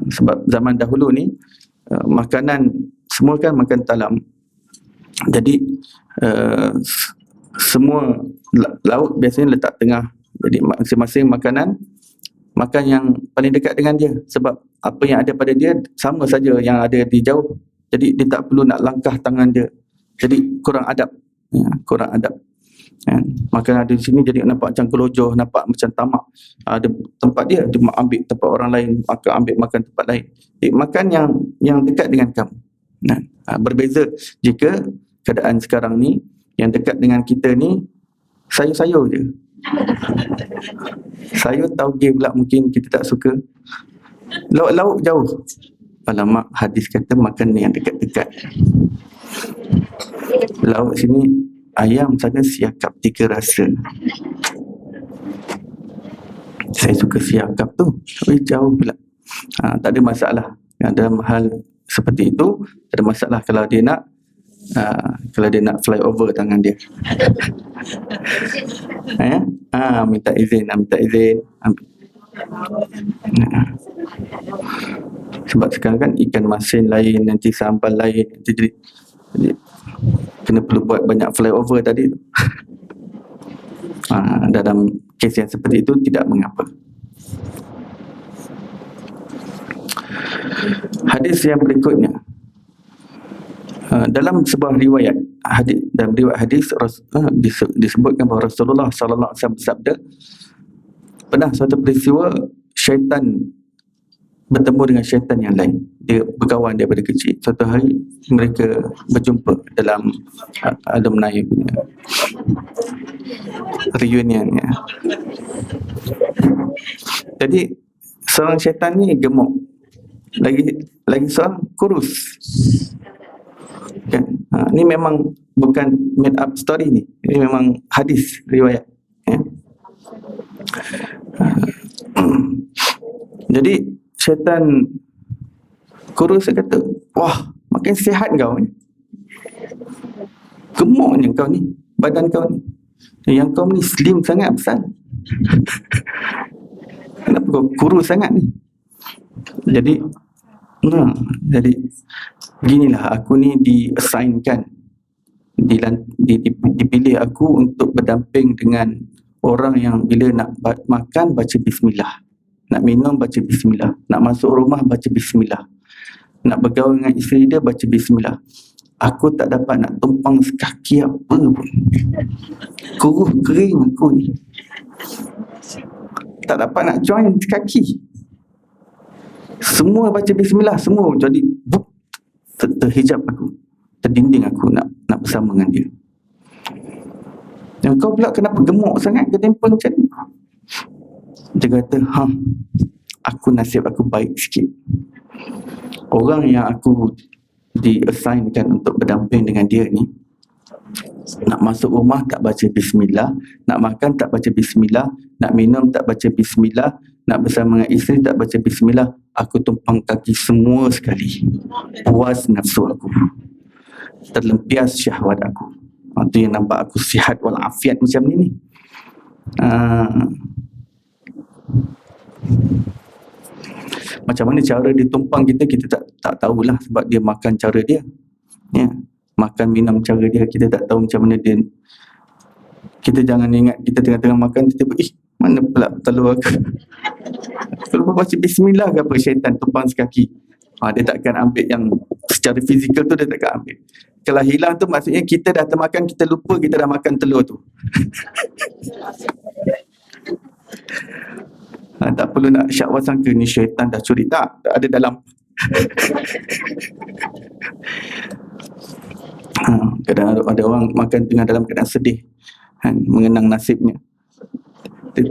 Sebab zaman dahulu ni makanan semua kan makan talam. Jadi semua lauk biasanya letak tengah. Jadi masing-masing makanan makan yang paling dekat dengan dia, sebab apa yang ada pada dia sama saja yang ada di jauh. Jadi dia tak perlu nak langkah tangan dia. Jadi kurang adab. Kurang adab. kan. Makan ada di sini jadi nampak macam kelojoh, nampak macam tamak. Ada tempat dia ambil tempat orang lain, ambil makan tempat lain. Makan yang dekat dengan kamu. Nah, berbeza jika keadaan sekarang ni yang dekat dengan kita ni sayur-sayur je. Sayur tauge pula mungkin kita tak suka. Lauk-lauk jauh. Alamak, hadis kata makan yang dekat-dekat. Lauk sini ayam, sana siakap 3 rasa. Saya suka siakap tu, tapi jauh pula. Tak ada masalah. Dalam hal seperti itu, tak ada masalah kalau dia nak fly over tangan dia. Minta izin. Sebab sekarang kan ikan masin lain, nanti sambal lain, jadi kena perlu buat banyak flyover tadi tu. Dalam kes yang seperti itu tidak mengapa. Hadis yang berikutnya, dalam sebuah riwayat hadis disebutkan bahawa Rasulullah sallallahu alaihi wasallam bersabda, pernah suatu peristiwa syaitan bertemu dengan syaitan yang lain. Dia berkawan daripada kecil. Suatu hari mereka berjumpa dalam alumni punya reunion ya. Jadi seorang syaitan ni gemuk, lagi seorang kurus kan. Ni memang bukan made up story ni. Ini memang hadis riwayat ya. Jadi syaitan kurus kata, wah, makin sihat kau ni, gemuknya kau ni, badan kau ni, yang kau ni slim sangat besar. Kenapa kau kurus sangat ni? Jadi beginilah aku ni di-assignkan, dipilih aku untuk berdamping dengan orang yang bila nak makan baca bismillah, nak minum baca bismillah, nak masuk rumah baca bismillah, nak bergaul dengan isteri dia baca bismillah. Aku tak dapat nak tumpang sekaki apa pun. Kuruh kering aku ni, tak dapat nak join sekaki. Semua baca bismillah, semua jadi terhijab aku, terdinding aku nak bersama dengan dia. Yang kau pula kenapa gemuk sangat, ketempel macam ni? Dia kata, aku nasib aku baik sikit. Orang yang aku di-assignkan untuk berdamping dengan dia ni, nak masuk rumah tak baca bismillah, nak makan tak baca bismillah, nak minum tak baca bismillah, nak bersama dengan isteri tak baca bismillah. Aku tumpang kaki semua sekali. Puas nafsu aku, terlempias syahwat aku. Itu yang nampak aku sihat walafiat macam ni. Macam mana cara dia tumpang kita tak tahulah, sebab dia makan cara dia ya. Makan minum cara dia, kita tak tahu macam mana dia. Kita jangan ingat kita tengah-tengah makan tiba-tiba, mana pula telur aku. Kalau baca bismillah ke apa, syaitan tumpang sekaki. Dia takkan ambil yang secara fizikal tu, dia takkan ambil. Kalau hilang tu maksudnya kita dah termakan, kita lupa kita dah makan telur tu. Tak perlu nak syak wasangka ni syaitan dah curi, tak ada dalam. Kadang ada orang makan tengah dalam keadaan sedih, mengenang nasibnya. Dia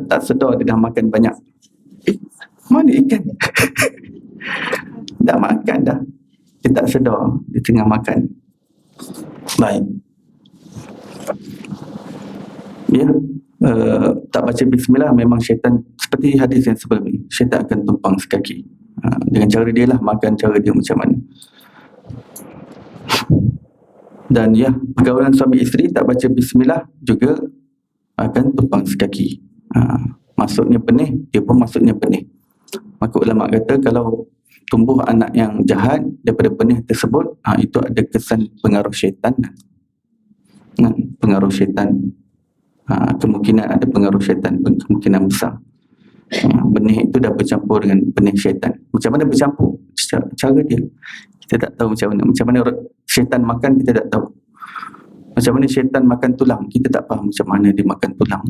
tak sedar dia dah makan banyak. Mana ikan? Dah makan dah, dia tak sedar dia tengah makan. Baik ya, tak baca bismillah memang syaitan, seperti hadis yang sebelum ni, syaitan akan tumpang sekaki. Dengan cara dia lah, makan cara dia macam mana. Dan ya, pergaulan suami isteri tak baca bismillah juga akan tumpang sekaki. Masuknya pening, dia pun masuknya pening. Maka ulama kata kalau tumbuh anak yang jahat daripada benih tersebut, itu ada kesan pengaruh syaitan. Pengaruh syaitan, kemungkinan ada pengaruh syaitan, kemungkinan besar. Benih itu dah bercampur dengan benih syaitan. Macam mana bercampur? Cara dia kita tak tahu macam mana syaitan makan, kita tak tahu. Macam mana syaitan makan tulang, kita tak faham macam mana dia makan tulang.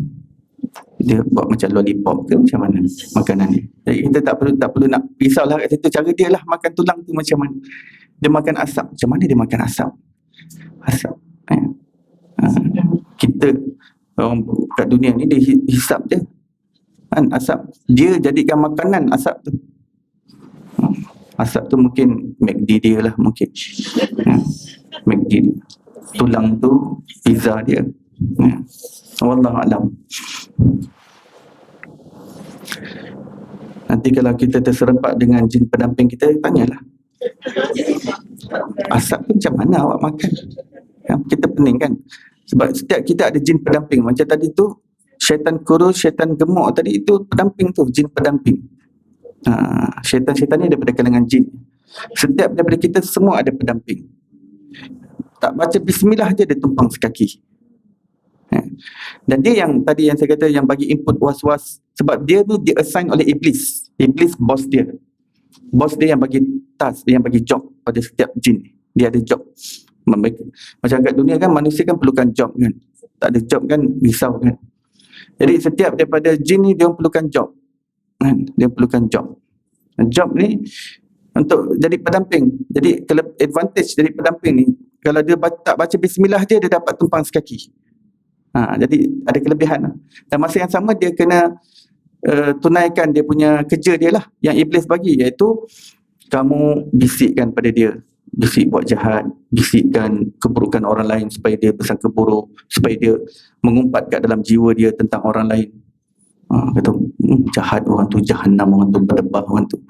Dia buat macam lollipop ke macam mana makanan dia. Jadi kita tak perlu nak risaulah kat situ, cara dia lah makan tulang tu macam mana. Dia makan asap, macam mana dia makan asap? Asap. Kita orang kat dunia ni dia hisap je. Kan asap. Dia jadikan makanan asap tu. Asap tu mungkin McD dia lah mungkin. McD dia. Tulang tu pizza dia. Wallahualam. Nanti kalau kita terserempak dengan jin pendamping kita, tanyalah. Asap tu macam mana awak makan? Kita pening kan? Sebab setiap kita ada jin pendamping. Macam tadi tu, syaitan kurus, syaitan gemuk tadi itu pendamping tu, jin pendamping. Syaitan-syaitan ni daripada kalangan jin. Setiap daripada kita semua ada pendamping. Tak baca bismillah je dia tumpang sekaki. Dan dia yang tadi yang saya kata yang bagi input was-was, sebab dia ni dia assign oleh iblis. Iblis bos dia. Bos dia yang bagi task, yang bagi job pada setiap jin. Dia ada job. Macam kat dunia kan manusia kan perlukan job kan. Tak ada job kan risau kan. Jadi setiap daripada jin ni dia perlukan job. Kan? Dia perlukan job. Job ni untuk jadi pendamping. Jadi advantage dari pendamping ni, kalau dia tak baca bismillah dia dapat tumpang sekaki. Jadi ada kelebihan lah. Dan masa yang sama dia kena tunaikan dia punya kerja dia lah yang iblis bagi, iaitu kamu bisikkan pada dia, bisik buat jahat, bisikkan keburukan orang lain supaya dia bersangka buruk, supaya dia mengumpat kat dalam jiwa dia tentang orang lain. Kata jahat orang tu, jahannam orang tu, berdebah orang tu.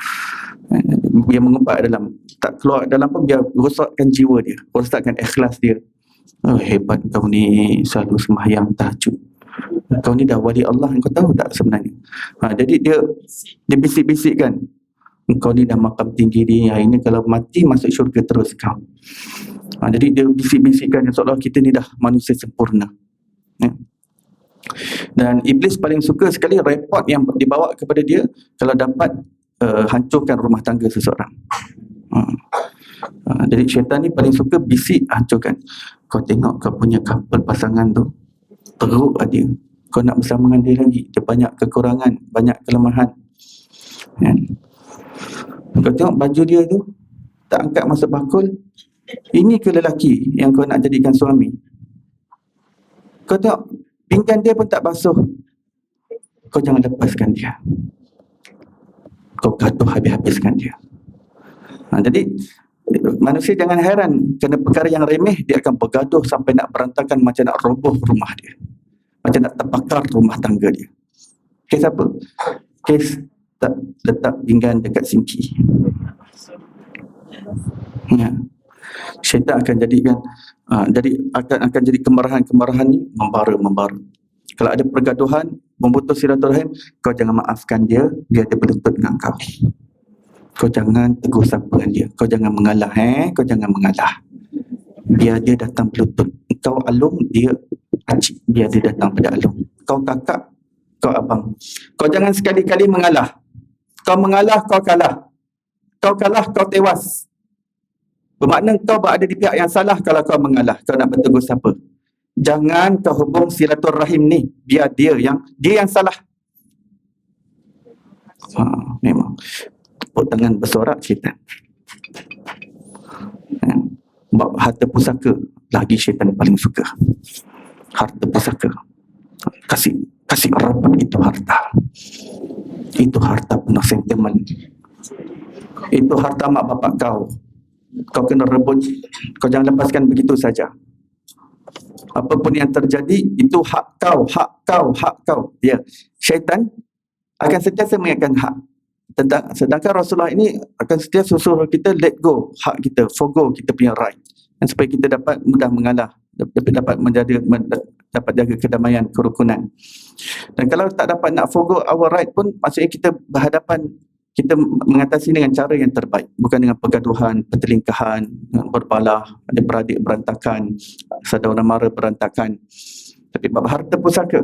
Dia mengumpat dalam, tak keluar dalam pun dia rosakkan jiwa dia, rosakkan ikhlas dia. Hebat kau ni, selalu sembahyang tahajud. Kau ni dah wali Allah, kau tahu tak sebenarnya? Jadi dia bisik-bisikkan, kau ni dah makam tinggi ni, hari ni kalau mati masuk syurga terus kau. Jadi dia bisik-bisikkan seolah kita ni dah manusia sempurna. Dan iblis paling suka sekali report yang dibawa kepada dia kalau dapat hancurkan rumah tangga seseorang. Jadi syaitan ni paling suka bisik, hancurkan. Kau tengok kau punya couple pasangan tu, teruk lah dia. Kau nak bersama dengan dia lagi, dia banyak kekurangan, banyak kelemahan. Kau tengok baju dia tu, tak angkat masuk bakul. Ini ke lelaki yang kau nak jadikan suami? Kau tengok pinggan dia pun tak basuh. Kau jangan lepaskan dia. Kau gaduh habis-habiskan dia. Jadi manusia jangan heran, kerana perkara yang remeh dia akan bergaduh sampai nak berantakan, macam nak roboh rumah dia, macam nak terbakar rumah tangga dia. Kes apa? Kes tak letak pinggan dekat sinki. Syaitan akan jadikan jadi akan jadi kemarahan ni membara. Kalau ada pergaduhan, memutus silaturahim, kau jangan maafkan dia, dia berlutut dengan kau. Kau jangan tegur sapa dengan dia. Kau jangan mengalah, kau jangan mengalah. Biar dia datang berlutut. Kau alung, dia acik. Biar dia datang pada alung. Kau kakak, kau abang. Kau jangan sekali-kali mengalah. Kau mengalah, kau kalah. Kau kalah, kau tewas. Bermakna kau berada di pihak yang salah kalau kau mengalah. Kau nak bertegur sapa. Jangan kau hubung silaturahim ni. Biar dia yang salah. Memang. Tepuk tangan bersorak syaitan. Harta pusaka lagi syaitan paling suka. Harta pusaka. Kasih rapat itu harta. Itu harta penuh sentimen. Itu harta mak bapak kau. Kau kena rebut. Kau jangan lepaskan begitu saja. Apapun yang terjadi, itu hak kau, hak kau, hak kau. Ya, syaitan akan sentiasa mengingatkan hak. Sedangkan Rasulullah ini akan sentiasa suruh kita let go hak kita, forgo kita punya right, dan supaya kita dapat mudah mengalah, dapat jaga kedamaian, kerukunan. Dan kalau tak dapat nak forgo our right pun, maksudnya kita berhadapan, kita mengatasi dengan cara yang terbaik, bukan dengan pergaduhan, pertelingkahan, berbalah, adik-beradik berantakan, saudara mara berantakan. Tapi bab harta pusaka,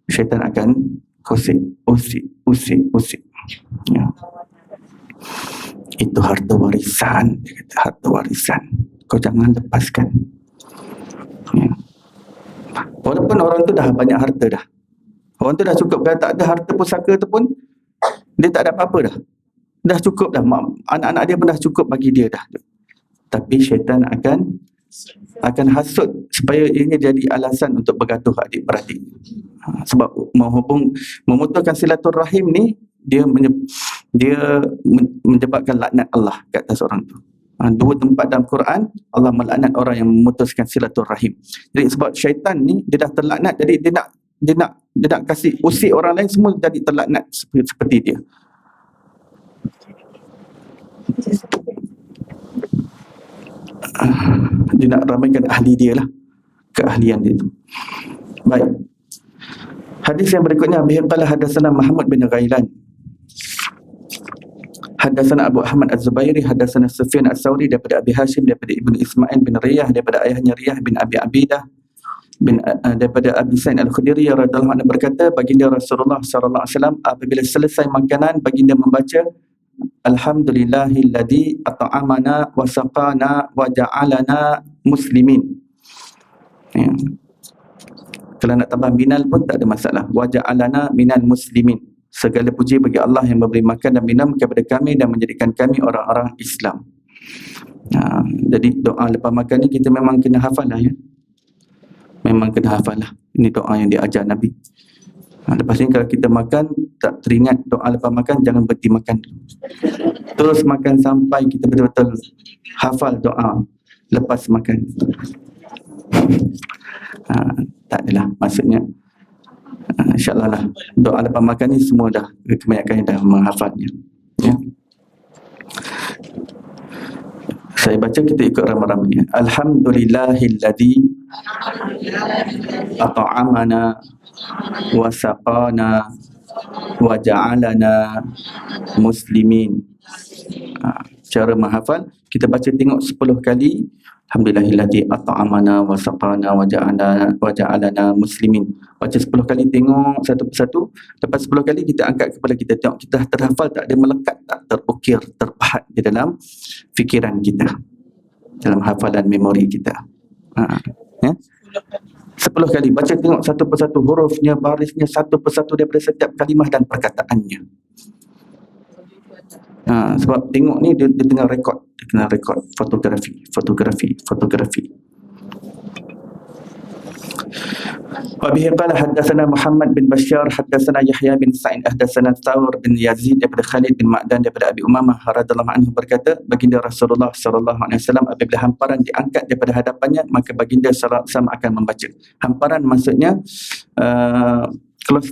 syaitan akan usik. Ya. Itu harta warisan, dia kata, harta warisan. Kau jangan lepaskan. Ya. Walaupun orang tu dah banyak harta dah. Orang tu dah cukup. Kalau tak ada harta pusaka tu pun, dia tak ada apa-apa dah. Dah cukup dah. Anak-anak dia pun dah cukup bagi dia dah. Tapi syaitan akan hasut supaya ini jadi alasan untuk bergaduh adik-beradik. Sebab memutuskan silaturahim ni, dia menyebabkan laknat Allah kat atas orang tu. Dua tempat dalam Quran Allah melaknat orang yang memutuskan silaturahim. Jadi sebab syaitan ni dia dah terlaknat, jadi dia nak kasih usik orang lain semua jadi terlaknat seperti dia. Dia nak ramaikan ahli dia lah, keahlian dia tu. Baik. Hadis yang berikutnya, Abi qala hadatsana Muhammad bin Ghailan, hadatsana Abu Ahmad Az-Zubairi, hadatsana Sufyan As-Sauri daripada Abi Hashim, daripada Ibnu Ismail bin Riyah, daripada ayahnya Riyah bin Abi Abidah daripada Abi Sa'id Al-Khudri radhiyallahu anhu berkata, baginda Rasulullah sallallahu alaihi wasallam apabila selesai makanan, baginda membaca Alhamdulillahilladzi at'amana wa saqana wa ja'alana muslimin. Ya. Kalau nak tambah minal pun tak ada masalah. Wa ja'alana minal muslimin. Segala puji bagi Allah yang memberi makan dan minum kepada kami dan menjadikan kami orang-orang Islam. Jadi doa lepas makan ni kita memang kena hafal lah ya. Memang kena hafal lah. Ini doa yang diajar Nabi. Lepas ni kalau kita makan tak teringat doa lepas makan, jangan berhenti makan. Terus makan sampai kita betul-betul hafal doa lepas makan. Tak adalah maksudnya. InsyaAllah lah doa lepas makan ni semua dah kebanyakan yang dah menghafalnya ya. Saya baca, kita ikut ramai-ramai. Alhamdulillahilladzi at'amana wa saqana wa ja'alana muslimin. Cara menghafal, kita baca tengok 10 kali. Alhamdulillahilladzi at'amana wa saqana wa ja'alana muslimin. Baca 10 kali, tengok satu persatu. Lepas 10 kali kita angkat kepala kita, tengok kita dah terhafal tak, dia melekat tak, terukir, terpahat di dalam fikiran kita, dalam hafalan memori kita. Ya? 10 kali baca, tengok satu persatu hurufnya, barisnya, satu persatu daripada setiap kalimah dan perkataannya. Sebab tengok ni dia tengah rekod, fotografi. Wabihi qala hadatsana Muhammad bin Bashar, hadatsana Yahya bin Sa'id, hadatsana Thawr bin Yazid daripada Khalid bin Ma'dan daripada Abi Umamah radhiyallahu anhu berkata, baginda Rasulullah sallallahu alaihi wasallam apabila hamparan diangkat daripada hadapannya, maka baginda sallallahu alaihi wasallam akan membaca. Hamparan maksudnya cloth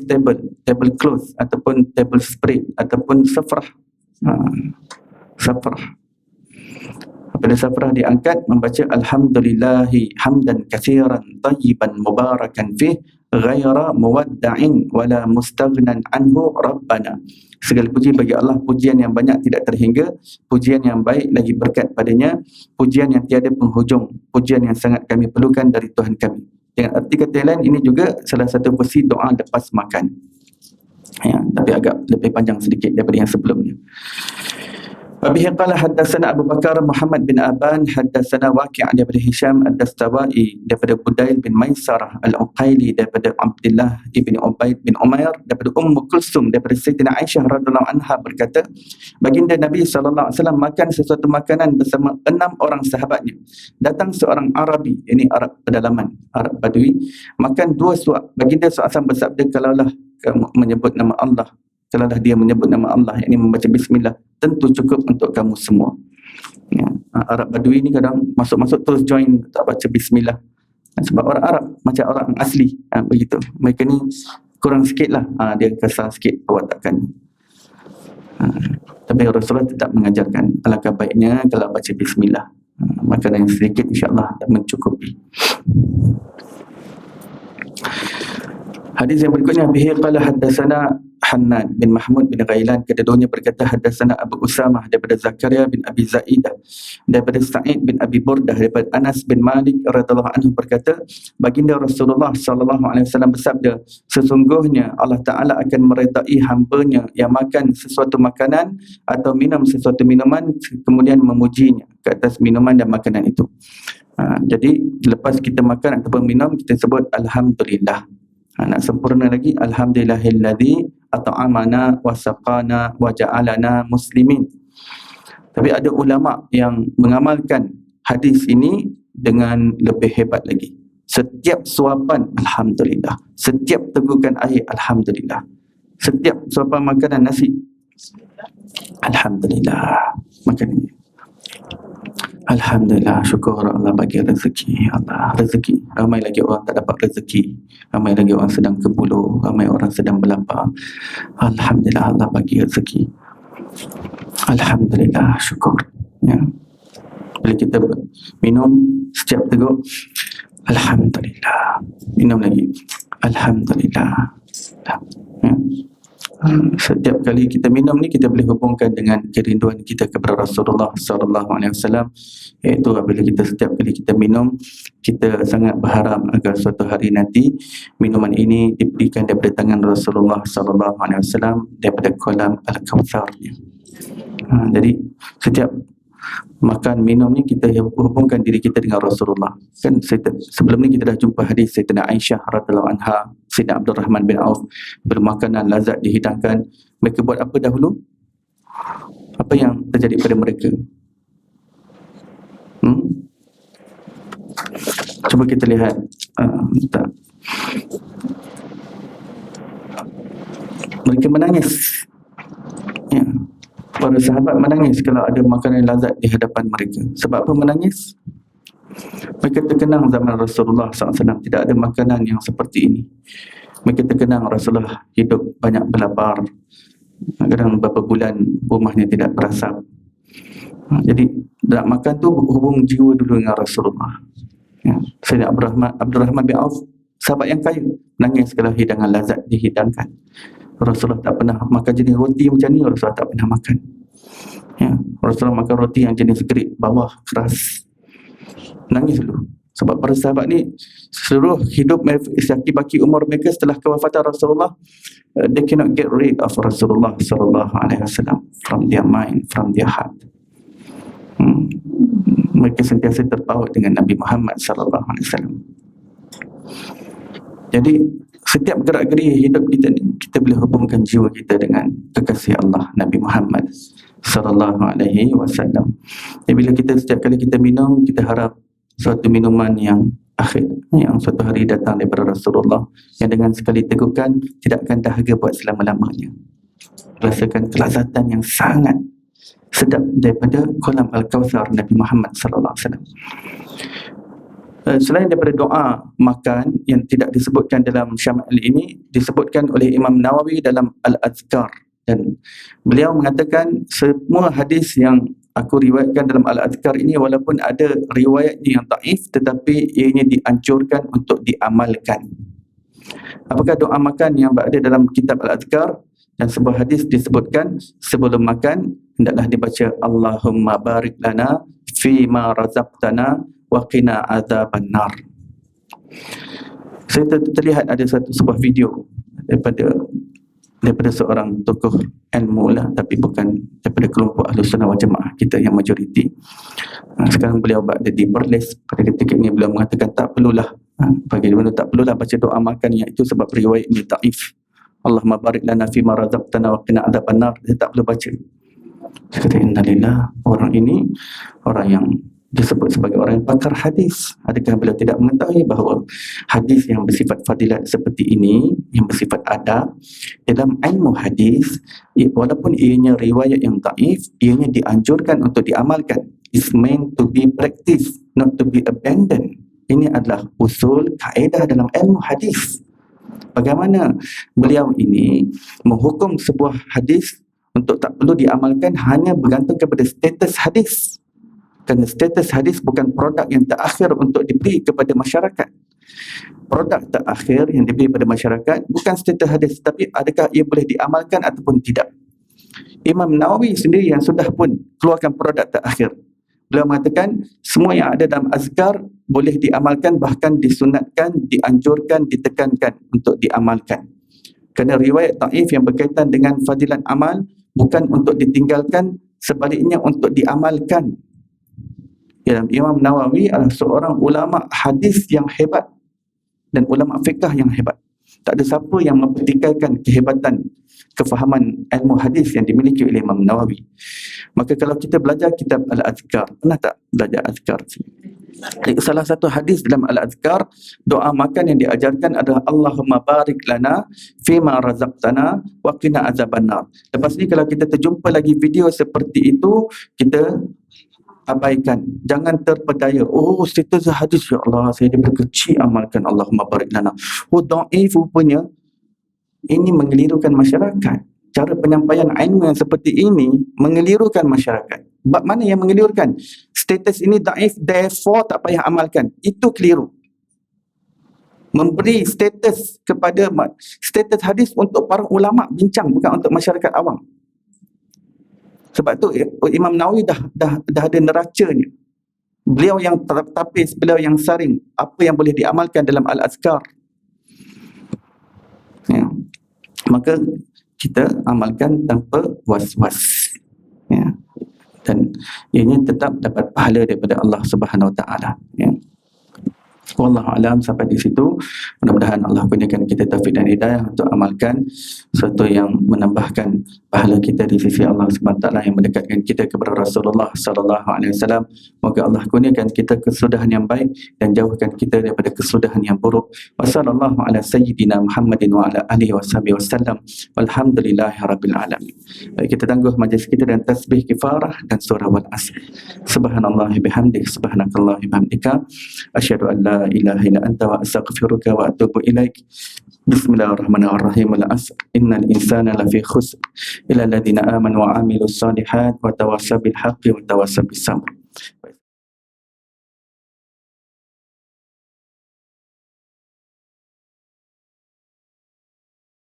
table cloth ataupun table spread ataupun safrah. Safrah. Apabila safrah diangkat, membaca alhamdulillahi hamdan katsiran tayyiban mubarakan fih ghaira muwadda'in wala mustaghnan anhu rabbana. Segala puji bagi Allah, pujian yang banyak tidak terhingga, pujian yang baik lagi berkat padanya, pujian yang tiada penghujung, pujian yang sangat kami perlukan dari Tuhan kami. Dengan arti kata lain, ini juga salah satu versi doa lepas makan ya, tapi agak lebih panjang sedikit daripada yang sebelumnya. Wabihi qala hadatsana Abu Bakar Muhammad bin Aban, hadatsana Waqi' daripada Hisham Ad-Dastawai, daripada Budail bin Maisarah Al-Uqaili, daripada Abdullah ibn Ubaid bin Umair, daripada Ummu Kulsum, daripada Sayyidina Aisyah radhiyallahu anha berkata, baginda Nabi sallallahu alaihi wasallam makan sesuatu makanan bersama 6 orang sahabatnya. Datang seorang Arabi, ini Arab pedalaman, Arab Badui, makan 2 suap. Baginda sallallahu alaihi wasallam bersabda, kalaulah kamu menyebut nama Allah, kalaulah dia menyebut nama Allah, ini membaca bismillah, tentu cukup untuk kamu semua. Ya. Arab Badui ni kadang masuk-masuk terus join, tak baca bismillah. Sebab orang Arab macam orang asli, begitu. Mereka ni kurang sikit lah, dia kasar sikit perwatakan. Tapi Rasulullah tetap mengajarkan, alangkah baiknya kalau baca bismillah. Makanan yang sedikit insyaAllah tak mencukupi. Hadis yang berikutnya, bihi qala hadatsana Hannad bin Mahmud bin Ghailan, kedua-duanya berkata hadatsana Abu Usamah daripada Zakaria bin Abi Zaidah, daripada Sa'id bin Abi Burdah, daripada Anas bin Malik radhiyallahu anhu berkata, baginda Rasulullah sallallahu alaihi wasallam bersabda, sesungguhnya Allah Taala akan meredai hamba-Nya yang makan sesuatu makanan atau minum sesuatu minuman kemudian memujinya ke atas minuman dan makanan itu. Jadi lepas kita makan ataupun minum, kita sebut Alhamdulillah. Nak sempurna lagi, Alhamdulillahilladzi at'amana wa saqana wa ja'alana muslimin. Tapi ada ulama yang mengamalkan hadis ini dengan lebih hebat lagi. Setiap suapan Alhamdulillah, setiap tegukan air Alhamdulillah, setiap suapan makanan nasi Alhamdulillah, makan ini Alhamdulillah, syukur Allah bagi rezeki. Allah, rezeki. Ramai lagi orang tak dapat rezeki. Ramai lagi orang sedang ke buluh. Ramai orang sedang berlapar. Alhamdulillah, Allah bagi rezeki. Alhamdulillah, syukur. Ya. Bila kita minum setiap teguk, Alhamdulillah. Minum lagi. Alhamdulillah. Ya. Setiap kali kita minum ni, kita boleh hubungkan dengan kerinduan kita kepada Rasulullah sallallahu alaihi wasallam, iaitu apabila kita setiap kali kita minum, kita sangat berharap agar suatu hari nanti minuman ini diberikan daripada tangan Rasulullah sallallahu alaihi wasallam daripada kolam Al-Kautsar. Jadi setiap makan minum ni kita hubungkan diri kita dengan Rasulullah. Kan sebelum ni kita dah jumpa hadis Sayyidina Aisyah radhiyallahu anha, Sayyidina Abdul Rahman bin Auf, bila makanan lazat dihidangkan, mereka buat apa dahulu? Apa yang terjadi pada mereka? Cuba kita lihat. Mereka menangis. Ya. Para sahabat menangis kalau ada makanan lazat di hadapan mereka. Sebab apa menangis? Mereka terkenang zaman Rasulullah SAW tidak ada makanan yang seperti ini. Mereka terkenang Rasulullah hidup banyak berlapar. Kadang beberapa bulan rumahnya tidak berasap. Jadi nak makan tu hubung jiwa dulu dengan Rasulullah. Ya. Sayyidina Abdul Rahman bin Auf, sahabat yang kaya, menangis kalau hidangan lazat dihidangkan. Rasulullah tak pernah makan jenis roti macam ni, Rasulullah tak pernah makan. Ya, Rasulullah makan roti yang jenis gerik, bawah keras. Nangis dulu. Sebab para sahabat ni seluruh hidup baki umur mereka setelah kewafatan Rasulullah, they cannot get rid of Rasulullah sallallahu alaihi wasallam from their mind, from their heart. Mereka sentiasa terpaut dengan Nabi Muhammad sallallahu alaihi wasallam. Jadi setiap gerak-geri hidup kita ni, kita boleh hubungkan jiwa kita dengan kekasih Allah Nabi Muhammad sallallahu alaihi wasallam. Jadi bila kita setiap kali kita minum, kita harap suatu minuman yang akhir, yang suatu hari datang daripada Rasulullah, yang dengan sekali tegukan tidak akan dahaga buat selama-lamanya. Rasakan kelazatan yang sangat sedap daripada kolam Al-Kautsar Nabi Muhammad sallallahu alaihi wasallam. Selain daripada doa makan yang tidak disebutkan dalam syama'il ini, disebutkan oleh Imam Nawawi dalam Al-Azkar, dan beliau mengatakan semua hadis yang aku riwayatkan dalam Al-Azkar ini, walaupun ada riwayatnya yang taif, tetapi ianya dianjurkan untuk diamalkan. Apakah doa makan yang berada dalam kitab Al-Azkar? Dan sebuah hadis disebutkan sebelum makan hendaklah dibaca Allahumma barik lana fi ma razaqtana wa qina adzaban nar. Saya terlihat ada sebuah video daripada seorang tokoh ilmu lah, tapi bukan daripada kelompok Ahlus Sunnah wal Jamaah kita yang majoriti. Sekarang beliau buat di Perlis. Pada ketika ini beliau mengatakan tak perlulah, bagaimana tak perlulah baca doa makan yang itu sebab riwayat ini taif. Allahumma barik lana fi ma razaqtana wa qina adzaban nar. Dia tak perlu baca. Saya kata innalillah, orang ini orang yang disebut sebagai orang yang pakar hadis. Adakah beliau tidak mengetahui bahawa hadis yang bersifat fadilat seperti ini, yang bersifat adab, dalam ilmu hadis, walaupun ianya riwayat yang taif, ianya dianjurkan untuk diamalkan. It's meant to be practiced, not to be abandoned. Ini adalah usul kaedah dalam ilmu hadis. Bagaimana beliau ini menghukum sebuah hadis untuk tak perlu diamalkan hanya bergantung kepada status hadis. Kerana status hadis bukan produk yang terakhir untuk diberi kepada masyarakat. Produk terakhir yang diberi kepada masyarakat bukan status hadis, tapi adakah ia boleh diamalkan ataupun tidak. Imam Nawawi sendiri yang sudah pun keluarkan produk terakhir, beliau mengatakan semua yang ada dalam azkar boleh diamalkan, bahkan disunatkan, dianjurkan, ditekankan untuk diamalkan. Kerana riwayat taif yang berkaitan dengan fadilat amal bukan untuk ditinggalkan, sebaliknya untuk diamalkan. Imam Nawawi adalah seorang ulama hadis yang hebat dan ulama fiqh yang hebat. Tak ada siapa yang mempertikaikan kehebatan kefahaman ilmu hadis yang dimiliki oleh Imam Nawawi. Maka kalau kita belajar kitab Al-Azkar, pernah tak belajar Azkar? Salah satu hadis dalam Al-Azkar, doa makan yang diajarkan adalah Allahumma barik lana fima razaqtana wa qina azabannar. Lepas ni kalau kita terjumpa lagi video seperti itu, kita abaikan, jangan terpedaya. Oh, status hadis, ya Allah, saya daripada kecil amalkan Allahumma barik lana. Oh, dhaif rupanya. Ini mengelirukan masyarakat. Cara penyampaian ilmu yang seperti ini mengelirukan masyarakat. Bab mana yang mengelirukan? Status ini dhaif, therefore tak payah amalkan. Itu keliru. Memberi status kepada status hadis untuk para ulama bincang, bukan untuk masyarakat awam. Sebab tu Imam Nawawi dah ada neracanya. Beliau yang tapis, beliau yang saring apa yang boleh diamalkan dalam Al-Azkar. Ya. Maka kita amalkan tanpa was-was. Ya. Dan ianya tetap dapat pahala daripada Allah Subhanahu Wa Taala. Ya. Wallahu alam, sampai di situ. Mudah-mudahan Allah kurniakan kita taufik dan hidayah untuk amalkan sesuatu yang menambahkan pahala kita di sisi Allah Subhanahu Wa Taala, yang mendekatkan kita kepada Rasulullah sallallahu alaihi wasallam. Moga Allah kurniakan kita kesudahan yang baik dan jauhkan kita daripada kesudahan yang buruk. Wassallallahu ala sayyidina Muhammadin wa ala alihi wasallam. Walhamdulillahirabbil alamin. Kita tangguh majlis kita dan tasbih kifarah dan surah wal asr. Subhanallahi bihamdihi, subhanallahi bihamdika, asyhadu an la ilaha illa anta wa astaghfiruka wa atubu ilaik. Bismillahirrahmanirrahim. Al asr innal insana lafi khusr illa alladhina amanu wa amilus solihat wa tawassaw bil haqqi wa tawassaw bis sabr.